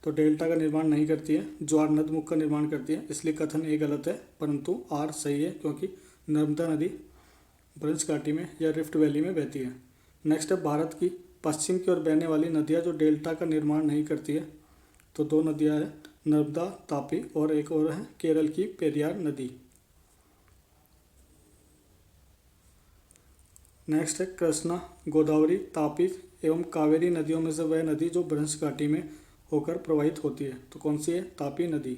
तो डेल्टा का निर्माण नहीं करती है, ज्वार नदमुख का निर्माण करती है। इसलिए कथन ए गलत है परंतु आर सही है क्योंकि नर्मदा नदी भ्रंश घाटी में या रिफ्ट वैली में बहती है। नेक्स्ट है भारत की पश्चिम की ओर बहने वाली नदियाँ जो डेल्टा का निर्माण नहीं करती है तो दो नदियाँ हैं नर्मदा, तापी और एक और है केरल की पेरियार नदी। नेक्स्ट है कृष्णा, गोदावरी, तापी एवं कावेरी नदियों में से वह नदी जो भ्रंश घाटी में होकर प्रवाहित होती है तो कौन सी है? तापी नदी।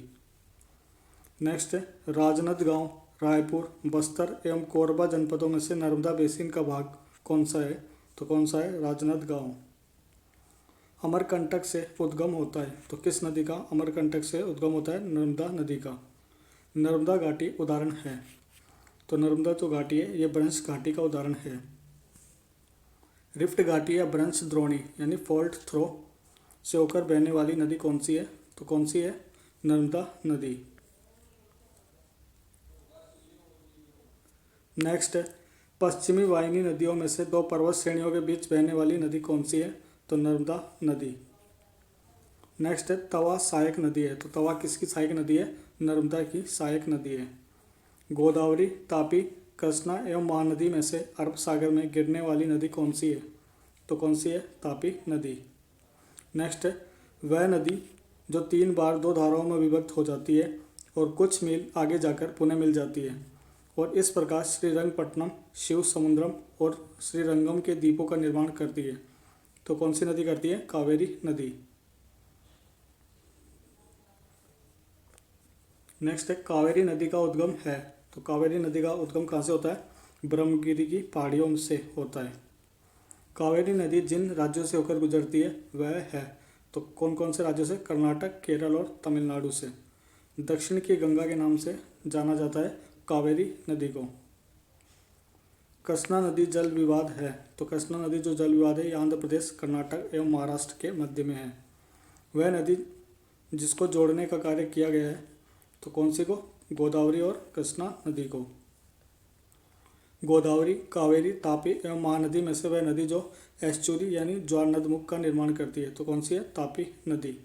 नेक्स्ट है राजनांदगांव, रायपुर, बस्तर एवं कोरबा जनपदों में से नर्मदा बेसिन का भाग कौन सा है? तो कौन सा है? राजनांदगांव। अमरकंटक से उद्गम होता है तो किस नदी का अमरकंटक से उद्गम होता है? नर्मदा नदी का। नर्मदा घाटी उदाहरण है तो नर्मदा जो घाटी है ये भ्रंश घाटी का उदाहरण है। रिफ्ट घाटी या भ्रंश द्रोणी यानी फॉल्ट थ्रो से होकर बहने वाली नदी कौन सी है? तो कौन सी है? नर्मदा नदी। नेक्स्ट है, पश्चिमी वाहिनी नदियों में से दो पर्वत श्रेणियों के बीच बहने वाली नदी कौन सी है? तो नर्मदा नदी। नेक्स्ट है, तवा सहायक नदी है। तो तवा किसकी सहायक नदी है? नर्मदा की सहायक नदी है। गोदावरी, तापी, कृष्णा एवं महानदी में से अरब सागर में गिरने वाली नदी कौन सी है? तो कौन सी है? तापी नदी। नेक्स्ट है, वह नदी जो 3 बार 2 धाराओं में विभक्त हो जाती है और कुछ मील आगे जाकर पुनः मिल जाती है और इस प्रकार श्रीरंगपट्टनम, शिव समुद्रम और श्रीरंगम के द्वीपों का निर्माण करती है। तो कौन सी नदी करती है? कावेरी नदी। नेक्स्ट है, कावेरी नदी का उद्गम है। तो कावेरी नदी का उद्गम कहाँ से होता है? ब्रह्मगिरी की पहाड़ियों से होता है। कावेरी नदी जिन राज्यों से होकर गुजरती है वह है, तो कौन कौन से राज्यों से? कर्नाटक, केरल और तमिलनाडु से। दक्षिण की गंगा के नाम से जाना जाता है कावेरी नदी को। कृष्णा नदी जल विवाद है। तो कृष्णा नदी जो जल विवाद है ये आंध्र प्रदेश, कर्नाटक एवं महाराष्ट्र के मध्य में है। वह नदी जिसको जोड़ने का कार्य किया गया है, तो कौन सी को? गोदावरी और कृष्णा नदी को। गोदावरी, कावेरी, तापी एवं महानदी में से वह नदी जो एस्चुरी यानी ज्वार नदमुख का निर्माण करती है। तो कौन सी है? तापी नदी।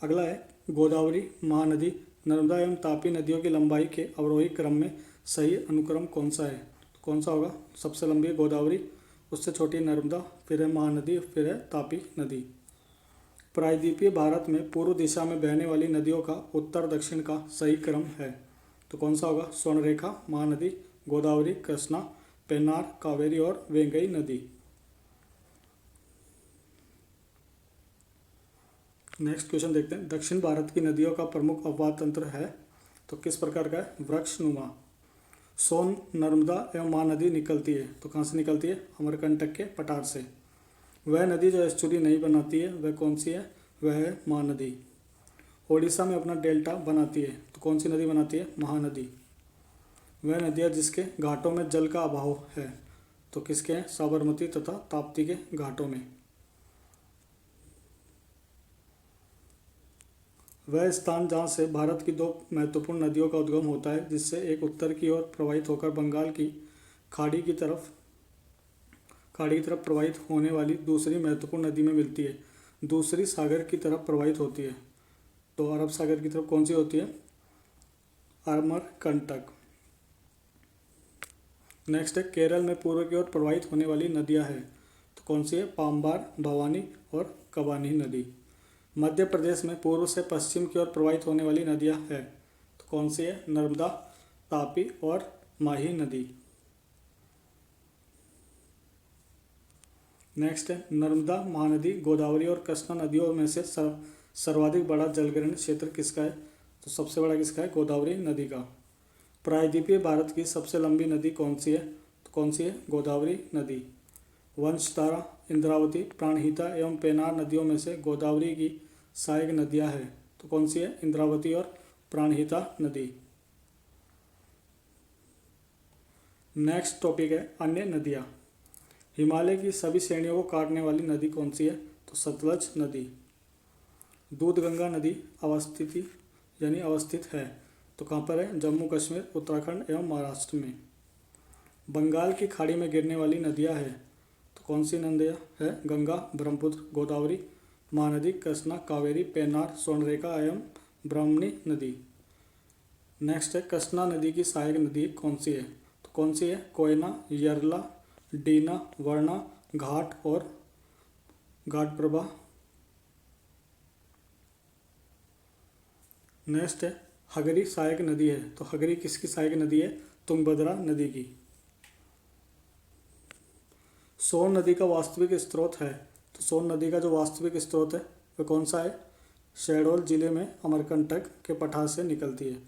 अगला है, गोदावरी, महानदी, नर्मदा एवं तापी नदियों की लंबाई के अवरोही क्रम में सही अनुक्रम कौन सा है? तो कौन सा होगा? सबसे लंबी है गोदावरी, उससे छोटी नर्मदा, फिर है महानदी, फिर है तापी नदी। प्रायद्वीपीय भारत में पूर्व दिशा में बहने वाली नदियों का उत्तर दक्षिण का सही क्रम है। तो कौन सा होगा? स्वर्णरेखा, महानदी, गोदावरी, कृष्णा, पेन्नार, कावेरी और वेंगई नदी। नेक्स्ट क्वेश्चन देखते हैं, दक्षिण भारत की नदियों का प्रमुख अपवाह तंत्र है। तो किस प्रकार का है? वृक्षनुमा। सोन, नर्मदा एवं महानदी निकलती है। तो कहाँ से निकलती है? अमरकंटक के पठार से। वह नदी जो एस्चुरी नहीं बनाती है वह कौन सी है? वह है महानदी। ओडिशा में अपना डेल्टा बनाती है। तो कौन सी नदी बनाती है? महानदी। वह नदियाँ जिसके घाटों में जल का अभाव है। तो किसके हैं? साबरमती तथा ताप्ती के घाटों में। वह स्थान जहाँ से भारत की 2 महत्वपूर्ण नदियों का उद्गम होता है, जिससे एक उत्तर की ओर प्रवाहित होकर बंगाल की खाड़ी की तरफ प्रवाहित होने वाली दूसरी महत्वपूर्ण नदी में मिलती है, दूसरी सागर की तरफ प्रवाहित होती है। तो अरब सागर की तरफ कौन सी होती है? अमरकंटक। नेक्स्ट है, केरल में पूर्व की ओर प्रवाहित होने वाली नदियां हैं। तो कौन सी है? पाम्बार, भवानी और कबानी नदी। मध्य प्रदेश में पूर्व से पश्चिम की ओर प्रवाहित होने वाली नदियां हैं। तो कौन सी है? नर्मदा, तापी और माही नदी। नेक्स्ट है, नर्मदा, महानदी, गोदावरी और कृष्णा नदियों में से सर्वाधिक बड़ा जलग्रहण क्षेत्र किसका है? तो सबसे बड़ा किसका है? गोदावरी नदी का। प्रायद्वीपीय भारत की सबसे लंबी नदी कौन सी है? तो कौन सी है? गोदावरी नदी। वंशधारा, इंद्रावती, प्राणहिता एवं पेनार नदियों में से गोदावरी की सहायक नदियां हैं। तो कौन सी है? इंद्रावती और प्राणहिता नदी। नेक्स्ट टॉपिक है अन्य नदियां। हिमालय की सभी श्रेणियों को काटने वाली नदी कौन सी है? तो सतलज नदी। दूधगंगा नदी अवस्थित है। तो कहाँ पर है? जम्मू कश्मीर, उत्तराखंड एवं महाराष्ट्र में। बंगाल की खाड़ी में गिरने वाली नदियाँ हैं। तो कौन सी नदियाँ है? गंगा, ब्रह्मपुत्र, गोदावरी, महानदी, कृष्णा, कावेरी, पेन्नार, स्वर्णरेखा एवं ब्राह्मणी नदी। नेक्स्ट है, कृष्णा नदी की सहायक नदी कौन सी है? तो कौन सी है? कोयना, यरला, डीना, वर्णा, घाट और घाटप्रभा। नेक्स्ट है, हगरी सहायक नदी है। तो हगरी किसकी सहायक नदी है? तुंगभद्रा नदी की। सोन नदी का वास्तविक स्रोत है। तो सोन नदी का जो वास्तविक स्रोत है वह कौन सा है? शहडोल जिले में अमरकंटक के पठार से निकलती है।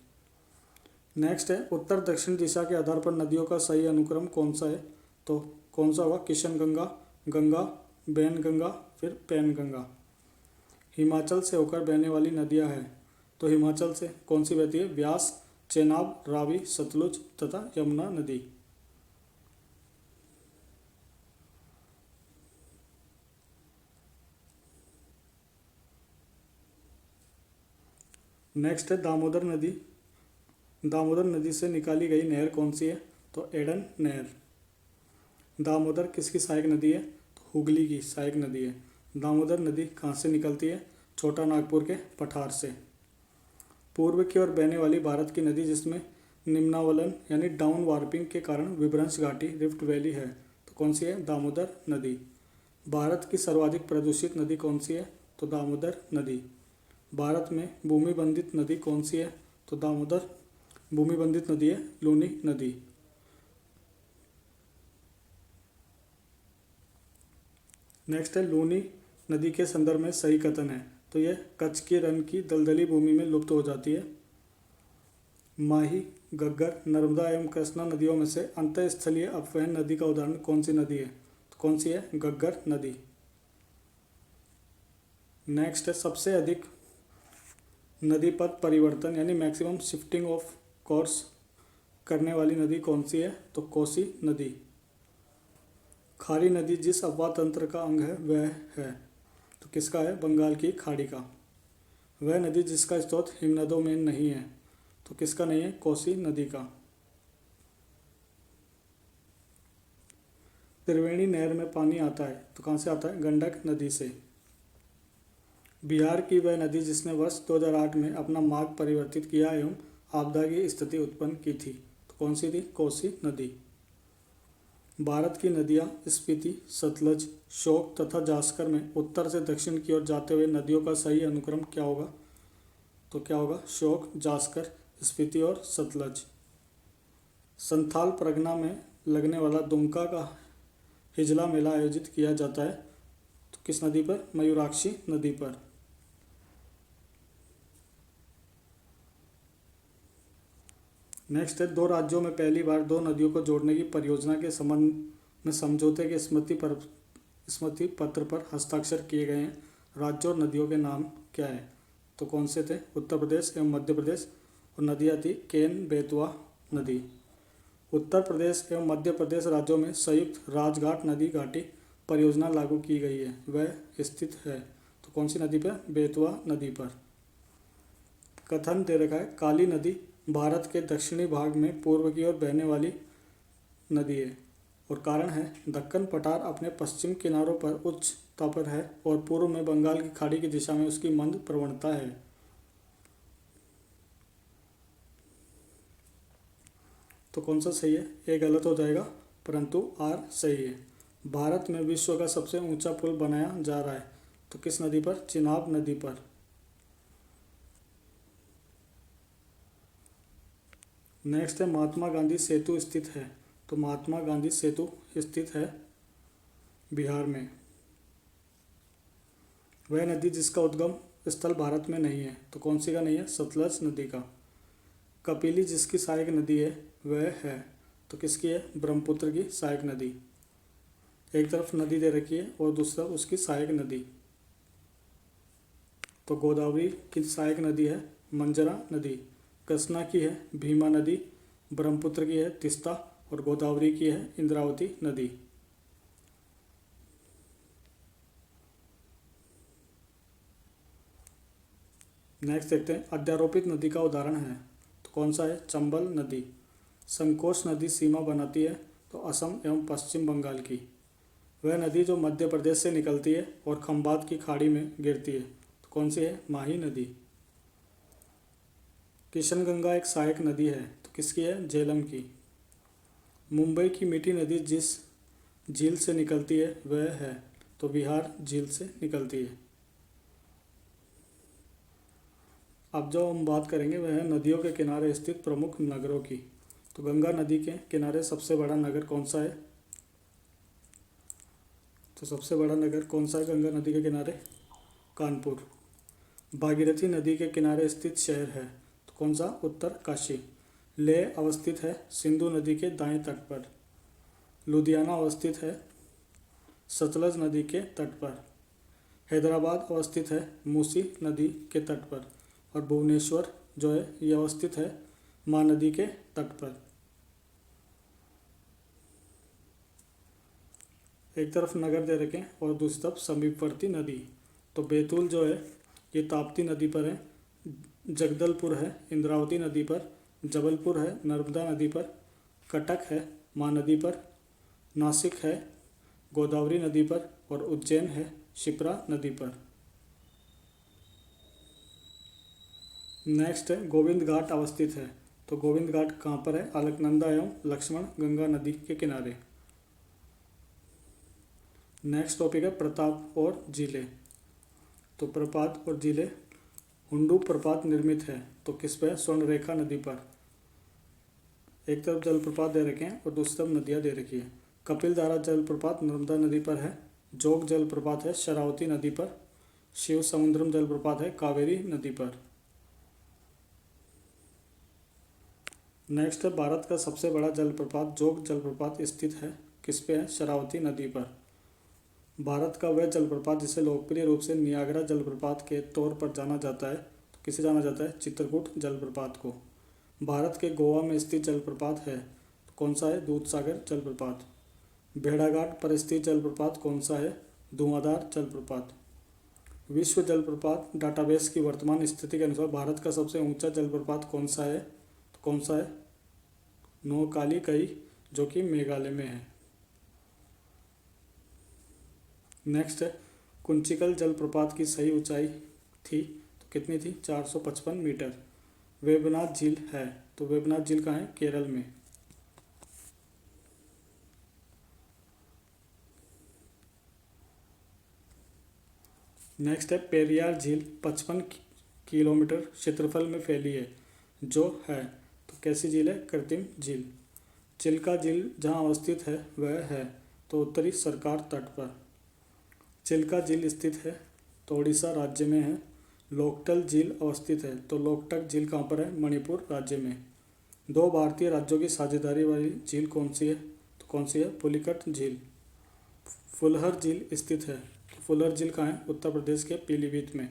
नेक्स्ट है, उत्तर दक्षिण दिशा के आधार पर नदियों का सही अनुक्रम कौन सा है? तो कौन सा होगा? किशन गंगा, गंगा, बैन गंगा, फिर पैन गंगा। हिमाचल से होकर बहने वाली नदियां हैं। तो हिमाचल से कौन सी बहती है? व्यास, चेनाब, रावी, सतलुज तथा यमुना नदी। नेक्स्ट है दामोदर नदी। दामोदर नदी से निकाली गई नहर कौन सी है? तो एडन नहर। दामोदर किसकी सहायक नदी है? तो हुगली की सहायक नदी है। दामोदर नदी कहाँ से निकलती है? छोटा नागपुर के पठार से। पूर्व की ओर बहने वाली भारत की नदी जिसमें निम्नावलन यानी डाउन वार्पिंग के कारण विभ्रंश घाटी रिफ्ट वैली है, तो कौन सी है? दामोदर नदी। भारत की सर्वाधिक प्रदूषित नदी कौन सी है? तो दामोदर नदी। भारत में भूमि बंधित नदी कौन सी है? तो दामोदर भूमि बंधित नदी है लूनी नदी। नेक्स्ट है लूनी नदी के संदर्भ में सही कथन है, तो यह कच्छ के रण की दलदली भूमि में लुप्त हो जाती है। माही, घग्गर, नर्मदा एवं कृष्णा नदियों में से अंतःस्थलीय अपवहन नदी का उदाहरण कौन सी नदी है? तो कौन सी है? घग्गर नदी। नेक्स्ट है सबसे अधिक नदी पथ परिवर्तन यानी मैक्सिमम शिफ्टिंग ऑफ कोर्स करने वाली नदी कौन सी है? तो कोसी नदी। खारी नदी जिस अपवाह तंत्र का अंग है वह है, तो किसका है? बंगाल की खाड़ी का। वह नदी जिसका स्रोत हिमनदों में नहीं है, तो किसका नहीं है? कोसी नदी का। त्रिवेणी नहर में पानी आता है, तो कहाँ से आता है? गंडक नदी से। बिहार की वह नदी जिसने वर्ष 2008 में अपना मार्ग परिवर्तित किया एवं आपदा की स्थिति उत्पन्न की थी, तो कौन सी थी? कोसी नदी। भारत की नदियाँ स्पीति, सतलज, श्योक तथा जास्कर में उत्तर से दक्षिण की ओर जाते हुए नदियों का सही अनुक्रम क्या होगा? तो क्या होगा? श्योक, जास्कर, स्पीति और सतलज। संथाल परगना में लगने वाला दुमका का हिजला मेला आयोजित किया जाता है, तो किस नदी पर? मयूराक्षी नदी पर। नेक्स्ट है दो राज्यों में पहली बार दो नदियों को जोड़ने की परियोजना के संबंध में समझौते के स्मृति पत्र पर हस्ताक्षर किए गए हैं। राज्यों और नदियों के नाम क्या है? तो कौन से थे? उत्तर प्रदेश एवं मध्य प्रदेश। और नदियाँ थी केन, बेतवा नदी। उत्तर प्रदेश एवं मध्य प्रदेश राज्यों में संयुक्त राजघाट नदी घाटी परियोजना लागू की गई है, वह स्थित है, तो कौन सी नदी पर? बेतवा नदी पर। कथन दे रखा है काली नदी भारत के दक्षिणी भाग में पूर्व की ओर बहने वाली नदी है, और कारण है दक्कन पठार अपने पश्चिम किनारों पर उच्चता पर है और पूर्व में बंगाल की खाड़ी की दिशा में उसकी मंद प्रवणता है। तो कौन सा सही है? ए गलत हो जाएगा, परंतु आर सही है। भारत में विश्व का सबसे ऊंचा पुल बनाया जा रहा है, तो किस नदी पर? चिनाब नदी पर। नेक्स्ट है महात्मा गांधी सेतु स्थित है, तो महात्मा गांधी सेतु स्थित है बिहार में। वह नदी जिसका उद्गम स्थल भारत में नहीं है, तो कौन सी का नहीं है? सतलज नदी का। कपिली जिसकी सहायक नदी है वह है, तो किसकी है? ब्रह्मपुत्र की सहायक नदी। एक तरफ नदी दे रखी है और दूसरी तरफ उसकी सहायक नदी। तो गोदावरी की सहायक नदी है मंजरा नदी, कृष्णा की है भीमा नदी, ब्रह्मपुत्र की है तीस्ता और गोदावरी की है इंद्रावती नदी। नेक्स्ट देखते हैं अध्यारोपित नदी का उदाहरण है, तो कौन सा है? चंबल नदी। संकोच नदी सीमा बनाती है, तो असम एवं पश्चिम बंगाल की। वह नदी जो मध्य प्रदेश से निकलती है और खंबात की खाड़ी में गिरती है, तो कौन सी है? माही नदी। किशनगंगा एक सहायक नदी है, तो किसकी है? झेलम की। मुंबई की मीठी नदी जिस झील से निकलती है वह है, तो बिहार झील से निकलती है। अब जो हम बात करेंगे वह है नदियों के किनारे स्थित प्रमुख नगरों की। तो गंगा नदी के किनारे सबसे बड़ा नगर कौन सा है? तो सबसे बड़ा नगर कौन सा है गंगा नदी के किनारे? कानपुर। भागीरथी नदी के किनारे स्थित शहर है, तो कौन सा? उत्तर काशी। लेह अवस्थित है सिंधु नदी के दाएं तट पर। लुधियाना अवस्थित है सतलज नदी के तट पर। हैदराबाद अवस्थित है मूसी नदी के तट पर। और भुवनेश्वर जो है ये अवस्थित है महानदी के तट पर। एक तरफ नगर दे रखे और दूसरी तरफ समीपवर्ती नदी। तो बैतूल जो है ये ताप्ती नदी पर है, जगदलपुर है इंद्रावती नदी पर, जबलपुर है नर्मदा नदी पर, कटक है महानदी पर, नासिक है गोदावरी नदी पर और उज्जैन है शिप्रा नदी पर। नेक्स्ट है गोविंद घाट अवस्थित है, तो गोविंद घाट कहाँ पर है? अलकनंदा एवं लक्ष्मण गंगा नदी के किनारे। नेक्स्ट टॉपिक है प्रताप और झीलें। तो प्रपात और झीलें, हुंडू प्रपात निर्मित है तो किस पे? स्वर्णरेखा नदी पर। एक तरफ जलप्रपात दे रखे हैं और दूसरी तरफ नदियाँ दे रखी है। कपिलधारा जलप्रपात नर्मदा नदी पर है, जोग जलप्रपात है शरावती नदी पर, शिव समुद्रम जलप्रपात है कावेरी नदी पर। नेक्स्ट है भारत का सबसे बड़ा जलप्रपात जोग जलप्रपात स्थित है किस पे है? शरावती नदी पर। भारत का वह जलप्रपात जिसे लोकप्रिय रूप से नियाग्रा जलप्रपात के तौर पर जाना जाता है, तो किसे जाना जाता है? चित्रकूट जलप्रपात को। भारत के गोवा में स्थित जलप्रपात है, तो कौन सा है? दूधसागर जलप्रपात। भेड़ाघाट पर स्थित जलप्रपात कौन सा है? धुआंधार जलप्रपात। विश्व जलप्रपात डाटाबेस की वर्तमान स्थिति के अनुसार भारत का सबसे ऊंचा जलप्रपात कौन सा है? तो कौन सा है? नोकाली कई, जो कि मेघालय में है। नेक्स्ट है कुंचिकल जलप्रपात की सही ऊंचाई थी तो कितनी थी? 455 मीटर। वेबनाथ झील है, तो वेबनाथ झील कहाँ है? केरल में। नेक्स्ट है पेरियार झील 55 किलोमीटर क्षेत्रफल में फैली है, जो है तो कैसी झील है? कृत्रिम झील। चिल्का झील जहाँ अवस्थित है वह है तो उत्तरी सरकार तट पर। चिल्का झील स्थित है तो उड़ीसा राज्य में है। लोकटक झील अवस्थित है तो लोकटक झील कहाँ पर है? मणिपुर राज्य में। दो भारतीय राज्यों की साझेदारी वाली झील कौन सी है? तो कौन सी है? पुलिकट झील। फुलहर झील स्थित है तो फुलहर झील कहाँ है? उत्तर प्रदेश के पीलीभीत में।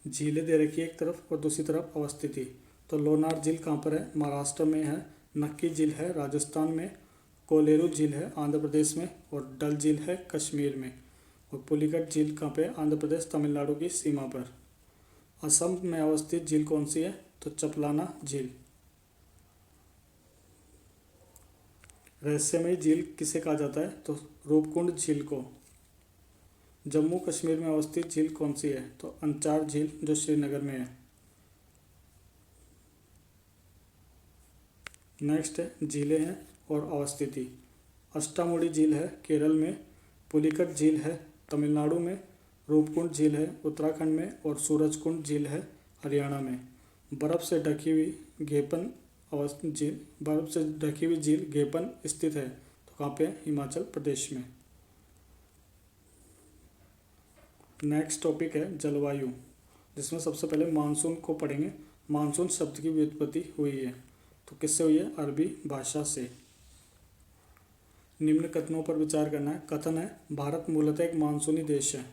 झीलें दे रखी है एक तरफ और दूसरी तरफ अवस्थिति। तो लोनार झील कहाँ पर है? महाराष्ट्र में है। नक्की झील है राजस्थान में, कोलेरू झील है आंध्र प्रदेश में और डल झील है कश्मीर में। और पुलिकट झील कहाँ पे? आंध्र प्रदेश तमिलनाडु की सीमा पर। असम में अवस्थित झील कौन सी है? तो चपलाना झील। रहस्यमयी झील किसे कहा जाता है? तो रूपकुंड झील को। जम्मू कश्मीर में अवस्थित झील कौन सी है? तो अंचार झील, जो श्रीनगर में है। नेक्स्ट है झीलें हैं और अवस्थिति। अष्टामुड़ी झील है केरल में, पुलिकट झील है तमिलनाडु में, रूपकुंड झील है उत्तराखंड में और सूरजकुंड झील है हरियाणा में। बर्फ़ से ढकी हुई घेपन झील, बर्फ़ से ढकी हुई झील घेपन स्थित है तो कहाँ पे? हिमाचल प्रदेश में। नेक्स्ट टॉपिक है जलवायु, जिसमें सबसे पहले मानसून को पढ़ेंगे। मानसून शब्द की व्युत्पत्ति हुई है तो किससे हुई है? अरबी भाषा से। निम्न कथनों पर विचार करना है। कथन है भारत मूलतः एक मानसूनी देश है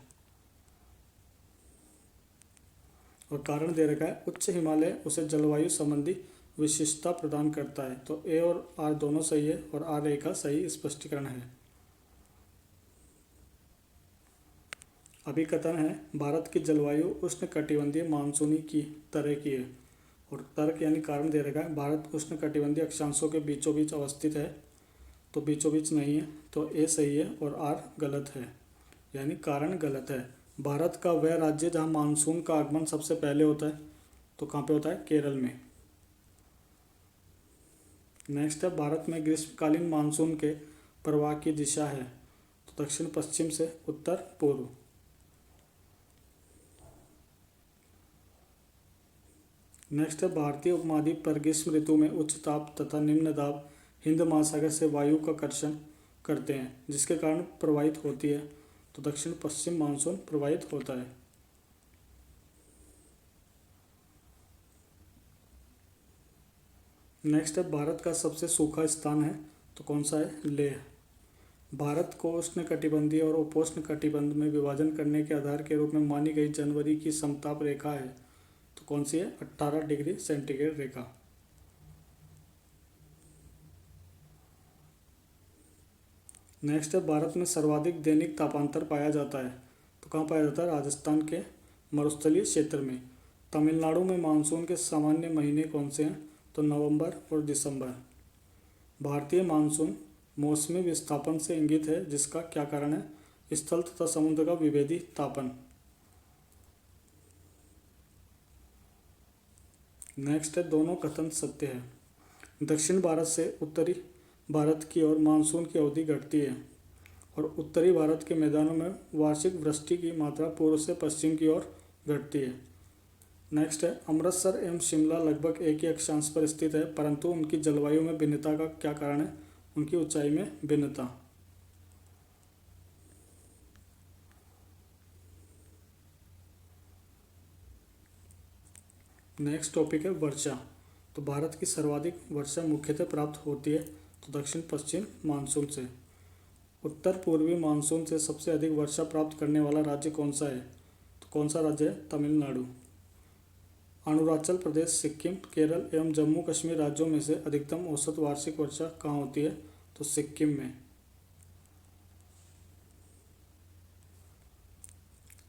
और कारण दे रखा है उच्च हिमालय उसे जलवायु संबंधी विशिष्टता प्रदान करता है। तो ए और आर दोनों सही है और आर ए का सही स्पष्टीकरण है। अभिकथन है भारत की जलवायु उष्णकटिबंधीय मानसूनी की तरह की है और तर्क यानी कारण दे रखा है भारत उष्णकटिबंधीय अक्षांशों के बीचों बीच अवस्थित है, तो बीचों बीच नहीं है, तो ए सही है और आर गलत है, यानी कारण गलत है। भारत का वह राज्य जहाँ मानसून का आगमन सबसे पहले होता है तो कहाँ पे होता है? केरल में। नेक्स्ट है भारत में ग्रीष्मकालीन मानसून के प्रवाह की दिशा है तो दक्षिण पश्चिम से उत्तर पूर्व। नेक्स्ट है भारतीय उपमहाद्वीप पर ग्रीष्म ऋतु में उच्च ताप तथा निम्न दाब हिंद महासागर से वायु का कर्षण करते हैं जिसके कारण प्रवाहित होती है तो दक्षिण पश्चिम मानसून प्रवाहित होता है। नेक्स्ट है भारत का सबसे सूखा स्थान है तो कौन सा है? लेह। भारत को उष्णकटिबंधीय और उपोष्णकटिबंध में विभाजन करने के आधार के रूप में मानी गई जनवरी की समताप रेखा है तो कौन सी है? 18 डिग्री सेंटीग्रेड रेखा। नेक्स्ट है भारत में सर्वाधिक दैनिक तापांतर पाया जाता है तो कहाँ पाया जाता है? राजस्थान के मरुस्थलीय क्षेत्र में। तमिलनाडु में मानसून के सामान्य महीने कौन से हैं? तो नवंबर और दिसंबर। भारतीय मानसून मौसमी विस्थापन से इंगित है, जिसका क्या कारण है? स्थल तथा समुद्र का विभेदी तापन। नेक्स्ट है, दोनों कथन सत्य है। दक्षिण भारत से उत्तरी भारत की ओर मानसून की अवधि घटती है और उत्तरी भारत के मैदानों में वार्षिक वृष्टि की मात्रा पूर्व से पश्चिम की ओर घटती है। नेक्स्ट है, अमृतसर एवं शिमला लगभग एक ही अक्षांश पर स्थित है, परंतु उनकी जलवायु में भिन्नता का क्या कारण है? उनकी ऊंचाई में भिन्नता। नेक्स्ट टॉपिक है वर्षा। तो भारत की सर्वाधिक वर्षा मुख्यतः प्राप्त होती है तो दक्षिण पश्चिम मानसून से। उत्तर पूर्वी मानसून से सबसे अधिक वर्षा प्राप्त करने वाला राज्य कौन सा है? तो कौन सा राज्य है? तमिलनाडु। अरुणाचल प्रदेश, सिक्किम, केरल एवं जम्मू कश्मीर राज्यों में से अधिकतम औसत वार्षिक वर्षा कहाँ होती है? तो सिक्किम में।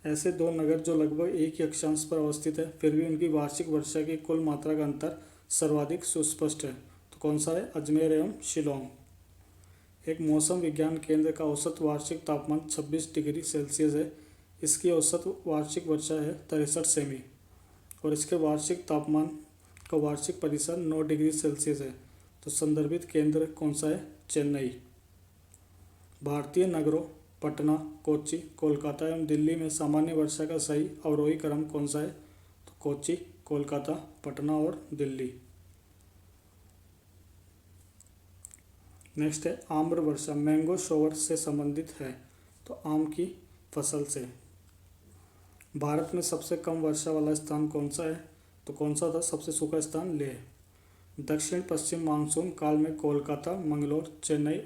ऐसे दो नगर जो लगभग एक ही अक्षांश पर अवस्थित है, फिर भी उनकी वार्षिक वर्षा की कुल मात्रा का अंतर सर्वाधिक सुस्पष्ट है, तो कौन सा है? अजमेर एवं शिलोंग। एक मौसम विज्ञान केंद्र का औसत वार्षिक तापमान 26 डिग्री सेल्सियस है। इसकी औसत वार्षिक वर्षा है 63 सेमी और इसके वार्षिक तापमान का वार्षिक परिसर 9 डिग्री सेल्सियस है। तो संदर्भित केंद्र कौन सा है? चेन्नई। भारतीय नगरों पटना, कोच्चि, कोलकाता एवं दिल्ली में सामान्य वर्षा का सही अवरोही क्रम कौन सा है? तो कोच्चि, कोलकाता, पटना और दिल्ली। नेक्स्ट है, आम्र वर्षा मैंगो शोवर से संबंधित है, तो आम की फसल से। भारत में सबसे कम वर्षा वाला स्थान कौन सा है? तो कौन सा था? सबसे सूखा स्थान लेह। दक्षिण पश्चिम मानसून काल में कोलकाता, मंगलोर, चेन्नई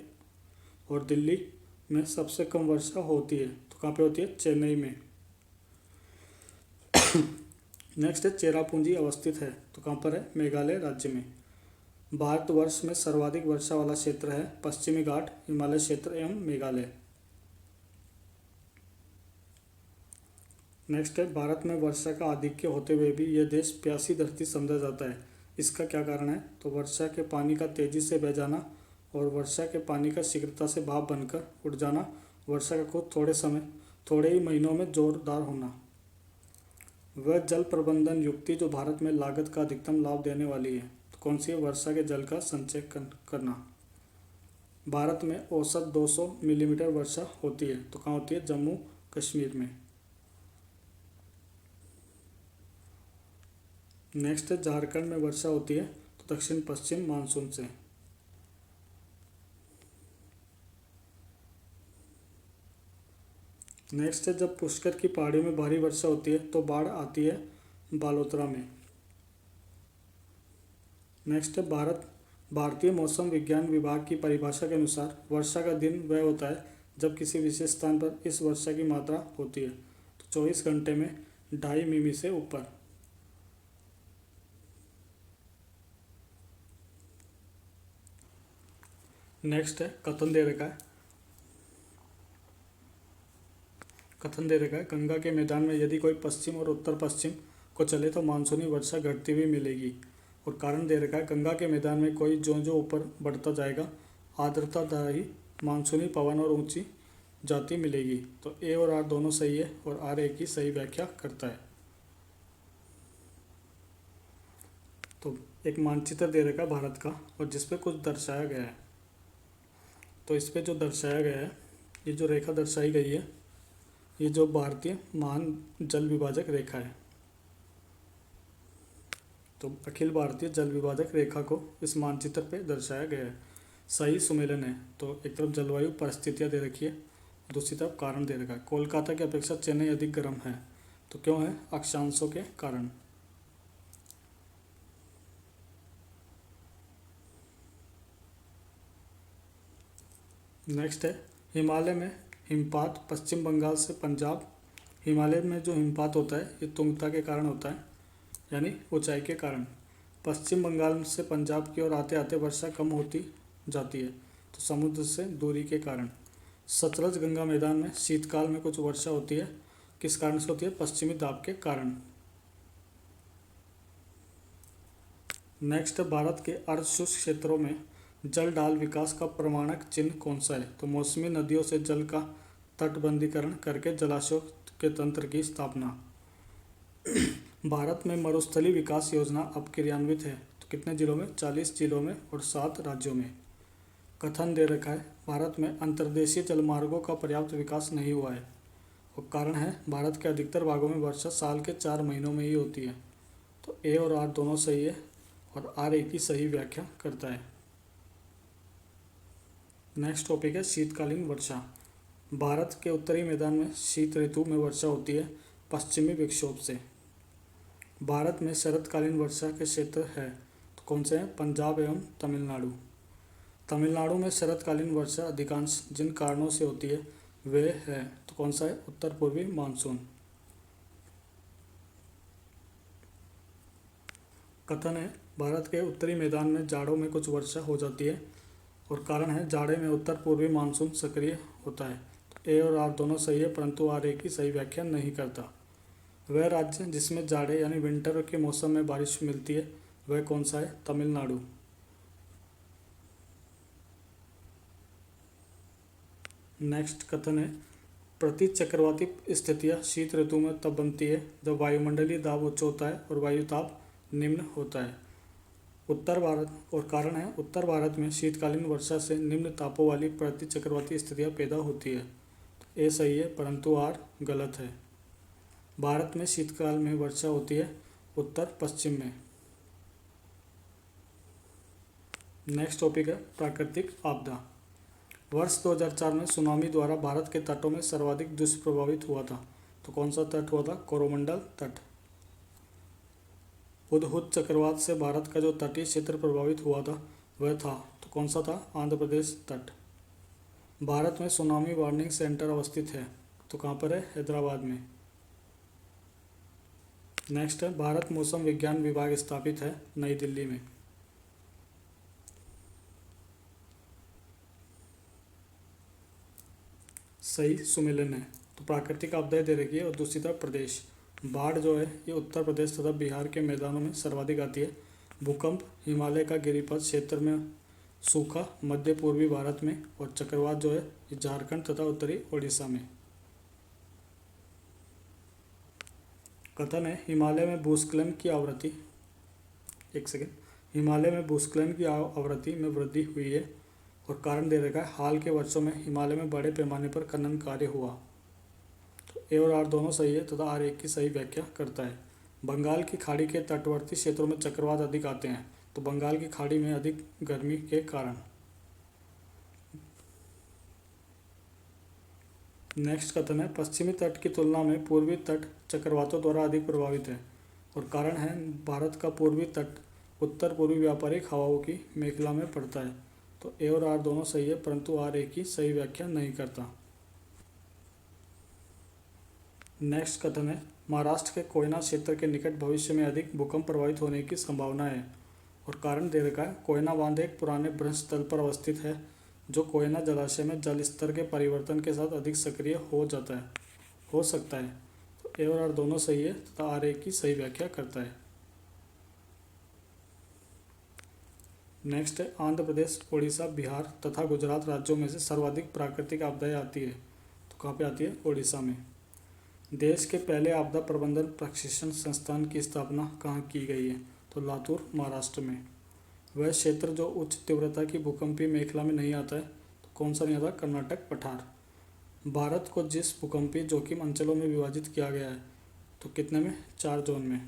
और दिल्ली में सबसे कम वर्षा होती है, तो कहाँ पे होती है? चेन्नई में। नेक्स्ट है, चेरापूंजी अवस्थित है, तो कहाँ पर है? मेघालय राज्य में। भारतवर्ष में सर्वाधिक वर्षा वाला क्षेत्र है पश्चिमी घाट, हिमालय क्षेत्र एवं मेघालय। नेक्स्ट है, भारत में वर्षा का आधिक्य होते हुए भी यह देश प्यासी धरती समझा जाता है, इसका क्या कारण है? तो वर्षा के पानी का तेजी से बह जाना और वर्षा के पानी का शीघ्रता से भाप बनकर उड़ जाना, वर्षा का खुद थोड़े ही महीनों में जोरदार होना। वह जल प्रबंधन युक्ति जो भारत में लागत का अधिकतम लाभ देने वाली है, तो कौन सी है? वर्षा के जल का संचय करना। भारत में औसत 200 मिलीमीटर वर्षा होती है, तो कहाँ होती है? जम्मू कश्मीर में। नेक्स्ट है, झारखंड में वर्षा होती है तो दक्षिण पश्चिम मानसून से। नेक्स्ट है, जब पुष्कर की पहाड़ियों में भारी वर्षा होती है तो बाढ़ आती है बालोतरा में। नेक्स्ट है, भारतीय मौसम विज्ञान विभाग की परिभाषा के अनुसार वर्षा का दिन वह होता है जब किसी विशेष स्थान पर इस वर्षा की मात्रा होती है, तो 24 घंटे में 2.5 मिमी से ऊपर। नेक्स्ट है, कथन दे रखा है गंगा के मैदान में यदि कोई पश्चिम और उत्तर पश्चिम को चले तो मानसूनी वर्षा घटती हुई मिलेगी। और कारण दे रखा है, गंगा के मैदान में कोई जो ऊपर बढ़ता जाएगा आर्द्रता द्वारा ही मानसूनी पवन और ऊंची जाती मिलेगी। तो ए और आर दोनों सही है और आर ए की सही व्याख्या करता है। तो एक मानचित्र दे रखा है भारत का और जिस पे कुछ दर्शाया गया है, तो इस पे जो दर्शाया गया है, ये जो रेखा दर्शाई गई है, ये जो भारतीय महान जल विभाजक रेखा है, तो अखिल भारतीय जल विभाजक रेखा को इस मानचित्र पे दर्शाया गया है। सही सुमेलन है, तो एक तरफ जलवायु परिस्थितियाँ दे रखी है, दूसरी तरफ कारण दे रखा है। कोलकाता की अपेक्षा चेन्नई अधिक गर्म है, तो क्यों है? अक्षांशों के कारण। नेक्स्ट है, हिमालय में हिमपात पश्चिम बंगाल से पंजाब। हिमालय में जो हिमपात होता है ये तुंगता के कारण होता है, यानी ऊंचाई के कारण। पश्चिम बंगाल से पंजाब की ओर आते आते वर्षा कम होती जाती है, तो समुद्र से दूरी के कारण। सतलज गंगा मैदान में शीतकाल में कुछ वर्षा होती है किस कारण से होती है? पश्चिमी दाब के कारण। नेक्स्ट, भारत के अर्ध शुष्क क्षेत्रों में जल डाल विकास का प्रमाणक चिन्ह कौन सा है? तो मौसमी नदियों से जल का तटबंधीकरण करके जलाशयों के तंत्र की स्थापना। भारत में मरुस्थलीय विकास योजना अब क्रियान्वित है, तो कितने जिलों में? 40 जिलों में और 7 राज्यों में। कथन दे रखा है, भारत में अंतर्देशीय जलमार्गों का पर्याप्त विकास नहीं हुआ है, और कारण है भारत के अधिकतर भागों में वर्षा साल के 4 महीनों में ही होती है। तो ए और आर दोनों सही है, और आर एक ही सही व्याख्या करता है। नेक्स्ट टॉपिक है शीतकालीन वर्षा। भारत के उत्तरी मैदान में शीत ऋतु में वर्षा होती है पश्चिमी विक्षोभ से। भारत में शरतकालीन वर्षा के क्षेत्र है, तो कौन से हैं? पंजाब एवं तमिलनाडु। तमिलनाडु में शरतकालीन वर्षा अधिकांश जिन कारणों से होती है वे है, तो कौन सा है? उत्तर पूर्वी मानसून। कथन है, भारत के उत्तरी मैदान में जाड़ों में कुछ वर्षा हो जाती है, और कारण है जाड़े में उत्तर पूर्वी मानसून सक्रिय होता है। तो ए और आर दोनों सही है, परंतु आर एक की सही व्याख्या नहीं करता। वह राज्य जिसमें जाड़े यानी विंटर के मौसम में बारिश मिलती है वह कौन सा है? तमिलनाडु। नेक्स्ट कथन है, प्रति चक्रवाती स्थितियाँ शीत ऋतु में तब बनती है जब वायुमंडलीय दाब उच्च होता है और वायुताप निम्न होता है। उत्तर भारत, और कारण है उत्तर भारत में शीतकालीन वर्षा से निम्न तापों वाली प्रति चक्रवाती स्थितियाँ पैदा होती है। तो ए सही है, परंतु आर गलत है। भारत में शीतकाल में वर्षा होती है उत्तर पश्चिम में। नेक्स्ट टॉपिक है प्राकृतिक आपदा। वर्ष 2004 में सुनामी द्वारा भारत के तटों में सर्वाधिक दुष्प्रभावित हुआ था, तो कौन सा तट हुआ था? कोरोमंडल तट। हुदहुद चक्रवात से भारत का जो तटीय क्षेत्र प्रभावित हुआ था वह था, तो कौन सा था? आंध्र प्रदेश तट। भारत में सुनामी वार्निंग सेंटर अवस्थित है, तो कहाँ पर है? हैदराबाद में। नेक्स्ट है, भारत मौसम विज्ञान विभाग स्थापित है नई दिल्ली में। सही सुमेलन है। तो प्राकृतिक आपदाएं दे रखी है, और दूसरी तरफ प्रदेश। बाढ़ जो है ये उत्तर प्रदेश तथा बिहार के मैदानों में सर्वाधिक आती है। भूकंप हिमालय का गिरिपथ क्षेत्र में, सूखा मध्य पूर्वी भारत में, और चक्रवात जो है ये झारखंड तथा उत्तरी ओडिशा में। कथन है, हिमालय में भूस्खलन की आवृत्ति, एक सेकेंड, हिमालय में भूस्खलन की आवृत्ति में वृद्धि हुई है, और कारण दे रखा है हाल के वर्षों में हिमालय में बड़े पैमाने पर खनन कार्य हुआ। तो ए और आर दोनों सही है, तथा आर एक की सही व्याख्या करता है। बंगाल की खाड़ी के तटवर्ती क्षेत्रों में चक्रवात अधिक आते हैं, तो बंगाल की खाड़ी में अधिक गर्मी के कारण। नेक्स्ट कथन है, पश्चिमी तट की तुलना में पूर्वी तट चक्रवातों द्वारा अधिक प्रभावित है, और कारण है भारत का पूर्वी तट उत्तर पूर्वी व्यापारिक हवाओं की मेखला में पड़ता है। तो ए और आर दोनों सही है, परंतु आर एक की सही व्याख्या नहीं करता। नेक्स्ट कथन है, महाराष्ट्र के कोयना क्षेत्र के निकट भविष्य में अधिक भूकंप प्रभावित होने की संभावना है, और कारण दे रखा है कोयना बांध एक पुराने भ्रंश तल पर अवस्थित है जो कोयना जलाशय में जल स्तर के परिवर्तन के साथ अधिक सक्रिय हो सकता है। तो ए और आर दोनों सही है, तथा आर एक की सही व्याख्या करता है। नेक्स्ट है, आंध्र प्रदेश, उड़ीसा, बिहार तथा गुजरात राज्यों में से सर्वाधिक प्राकृतिक आपदाएं आती है, तो कहाँ पे आती है? उड़ीसा में। देश के पहले आपदा प्रबंधन प्रशिक्षण संस्थान की स्थापना कहाँ की गई है? तो लातूर, महाराष्ट्र में। वह क्षेत्र जो उच्च तीव्रता की भूकंपीय मेखला में नहीं आता है, तो कौन सा नहीं आता? कर्नाटक पठार। भारत को जिस भूकंपीय जोखिम अंचलों में विभाजित किया गया है, तो कितने में? 4 जोन में।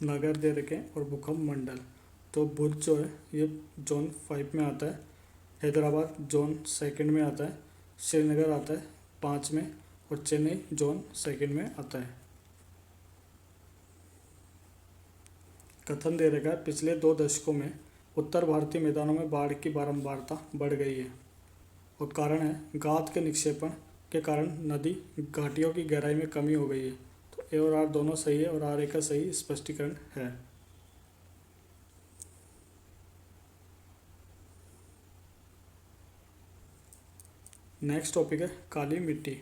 नगर दे रखे और भूकंप मंडल। तो भुज जो है ये जोन 5 में आता है, हैदराबाद जोन 2 में आता है, श्रीनगर आता है 5 में, और चेन्नई जोन 2 में आता है। कथन दे रखा है, पिछले 2 दशकों में उत्तर भारतीय मैदानों में बाढ़ की बारंबारता बढ़ गई है, और कारण है गाद के निक्षेपण के कारण नदी घाटियों की गहराई में कमी हो गई है। तो ए और आर दोनों सही है, और आर ए का सही स्पष्टीकरण है। नेक्स्ट टॉपिक है काली मिट्टी।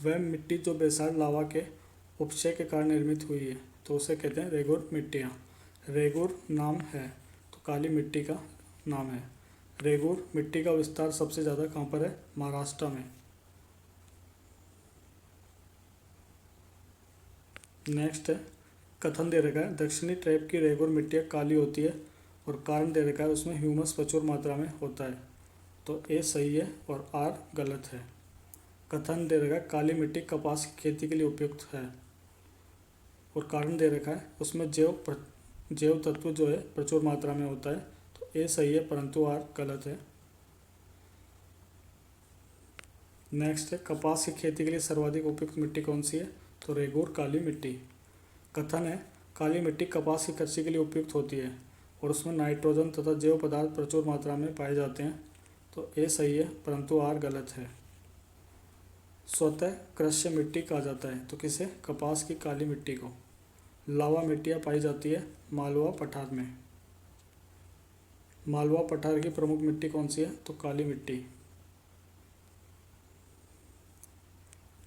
वह मिट्टी जो बेसाल्ट लावा के उपक्षय के कारण निर्मित हुई है तो उसे कहते हैं रेगुर मिट्टियाँ। रेगुर नाम है तो काली मिट्टी का नाम है। रेगुर मिट्टी का विस्तार सबसे ज़्यादा कहाँ पर है? महाराष्ट्र में। नेक्स्ट है कथन दे रखा है दक्षिणी ट्रैप की रेगुर मिट्टियाँ काली होती है और कारण दे रखा है उसमें ह्यूमस प्रचुर मात्रा में होता है। तो ए सही है और आर गलत है। कथन दे रखा है काली मिट्टी कपास की खेती के लिए उपयुक्त है और कारण दे रखा है उसमें जैव तत्व जो है प्रचुर मात्रा में होता है। तो ए सही है परंतु आर गलत है। नेक्स्ट है कपास की खेती के लिए सर्वाधिक उपयुक्त मिट्टी कौन सी है? तो रेगुर काली मिट्टी। कथन है काली मिट्टी कपास की कृषि के लिए उपयुक्त होती है और उसमें नाइट्रोजन तथा जैव पदार्थ प्रचुर मात्रा में पाए जाते हैं। तो ए सही है परंतु आर गलत है। स्वतः कृष्य मिट्टी कहा जाता है तो किसे? कपास की काली मिट्टी को। लावा मिट्टियाँ पाई जाती है मालवा पठार में। मालवा पठार की प्रमुख मिट्टी कौन सी है? तो काली मिट्टी।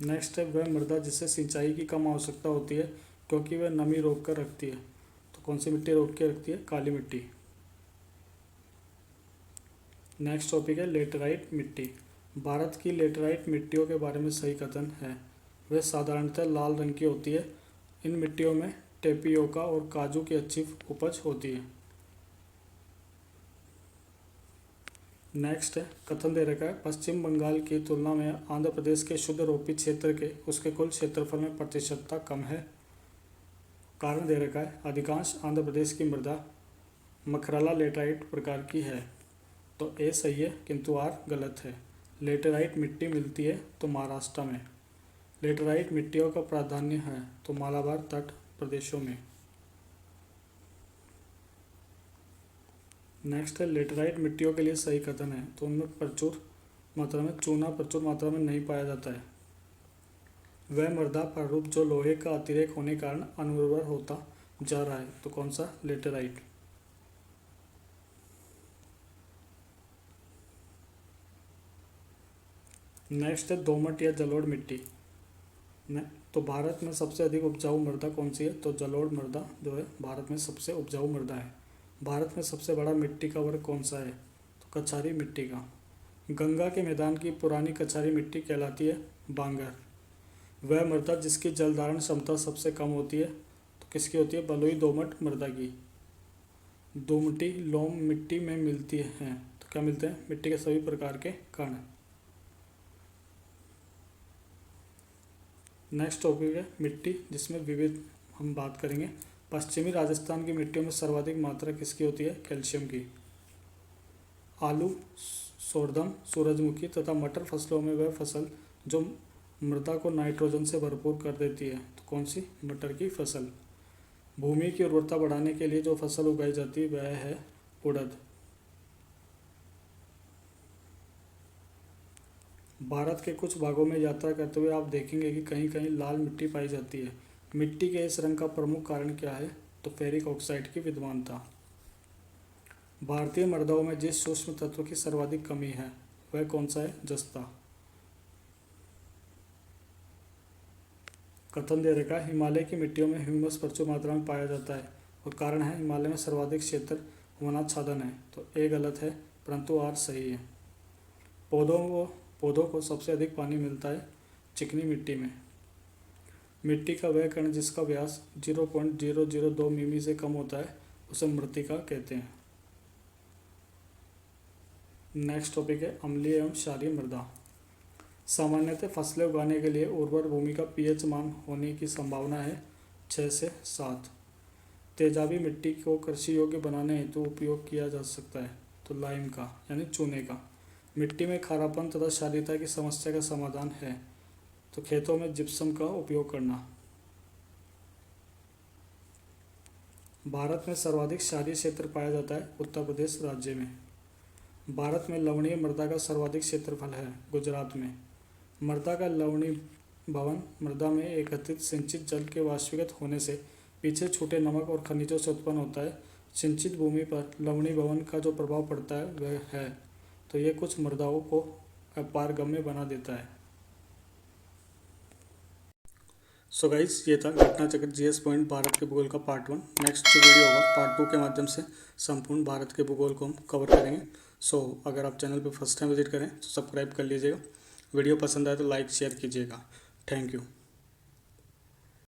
नेक्स्ट है वह मृदा जिसे सिंचाई की कम आवश्यकता होती है क्योंकि वह नमी रोक कर रखती है। तो कौन सी मिट्टी रोक के रखती है? काली मिट्टी। नेक्स्ट टॉपिक है लेटराइट मिट्टी। भारत की लेटराइट मिट्टियों के बारे में सही कथन है। वह साधारणतः लाल रंग की होती है। इन मिट्टियों में टेपियोका और काजू की अच्छी उपज होती है। नेक्स्ट है कथन दे रखा है पश्चिम बंगाल की तुलना में आंध्र प्रदेश के शुद्ध रोपी क्षेत्र के उसके कुल क्षेत्रफल में प्रतिशतता कम है। कारण दे रखा है अधिकांश आंध्र प्रदेश की मृदा मखराला लेटराइट प्रकार की है। तो ए सही है किंतु आर गलत है। लेटराइट मिट्टी मिलती है तो महाराष्ट्र में। लेटराइट मिट्टियों का प्राधान्य है तो मालाबार तट प्रदेशों में। नेक्स्ट है लेटराइट मिट्टियों के लिए सही कथन है तो उनमें चूना प्रचुर मात्रा में नहीं पाया जाता है। वह मृदा प्रारूप जो लोहे का अतिरेक होने के कारण अनुर्वर होता जा रहा है। तो कौन सा? लेटराइट। नेक्स्ट है दोमट या जलोढ़ मिट्टी। तो भारत में सबसे अधिक उपजाऊ मृदा कौन सी है? तो जलोढ़ मृदा जो है भारत में सबसे उपजाऊ मृदा है। भारत में सबसे बड़ा मिट्टी का वर्ग कौन सा है? तो कछारी मिट्टी का। गंगा के मैदान की पुरानी कछारी मिट्टी कहलाती है बांगर। वह मृदा जिसकी जल धारण क्षमता सबसे कम होती है तो किसकी होती है? बलुई दोमट मृदा की। दोमटी लोम मिट्टी में मिलती हैं तो क्या मिलते हैं? मिट्टी के सभी प्रकार के कण। नेक्स्ट टॉपिक है मिट्टी जिसमें विविध हम बात करेंगे। पश्चिमी राजस्थान की मिट्टियों में सर्वाधिक मात्रा किसकी होती है? कैल्शियम की। आलू, सोरदम, सूरजमुखी तथा मटर फसलों में वह फसल जो मृदा को नाइट्रोजन से भरपूर कर देती है तो कौन सी? मटर की फसल। भूमि की उर्वरता बढ़ाने के लिए जो फसल उगाई जाती है वह है उड़द। भारत के कुछ भागों में यात्रा करते हुए आप देखेंगे कि कहीं कहीं लाल मिट्टी पाई जाती है। मिट्टी के इस रंग का प्रमुख कारण क्या है? तो फेरिक ऑक्साइड की विद्वानता। भारतीय मृदाओं में जिस सूक्ष्म तत्व की सर्वाधिक कमी है वह कौन सा है? जस्ता। कथन दे रखा है हिमालय की मिट्टियों में ह्यूमस प्रचुर मात्रा में पाया जाता है और कारण है हिमालय में सर्वाधिक क्षेत्र वनाच्छादन है। तो ए गलत है परंतु आर सही है। पौधों को सबसे अधिक पानी मिलता है चिकनी मिट्टी में। मिट्टी का वह कण जिसका व्यास 0.002 मिमी से कम होता है उसे मृत्तिका कहते हैं। नेक्स्ट टॉपिक है अम्लीय एवं क्षारीय मृदा। सामान्यतः फसलें उगाने के लिए उर्वर भूमि का पीएच मान होने की संभावना है 6 से 7। तेजाबी मिट्टी को कृषि योग्य बनाने हेतु उपयोग किया जा सकता है तो लाइम का यानी चूने का। मिट्टी में खारापन तथा क्षारीयता की समस्या का समाधान है तो खेतों में जिप्सम का उपयोग करना। भारत में सर्वाधिक क्षारीय क्षेत्र पाया जाता है उत्तर प्रदेश राज्य में। भारत में लवणीय मृदा का सर्वाधिक क्षेत्रफल है गुजरात में। मृदा का लवणीय भवन मृदा में एकत्रित सिंचित जल के वाष्पीकृत होने से पीछे छूटे नमक और खनिजों से उत्पन्न होता है। सिंचित भूमि पर लवणीय भवन का जो प्रभाव पड़ता है वह है तो ये कुछ मृदाओं को पारगम्य बना देता है। सो गाइस, ये था घटना चक्र जीएस पॉइंट भारत के भूगोल का पार्ट 1। नेक्स्ट जो वीडियो होगा पार्ट 2 के माध्यम से संपूर्ण भारत के भूगोल को हम कवर करेंगे। सो अगर आप चैनल पर फर्स्ट टाइम विजिट करें तो सब्सक्राइब कर लीजिएगा। वीडियो पसंद आए तो लाइक शेयर कीजिएगा। Thank you.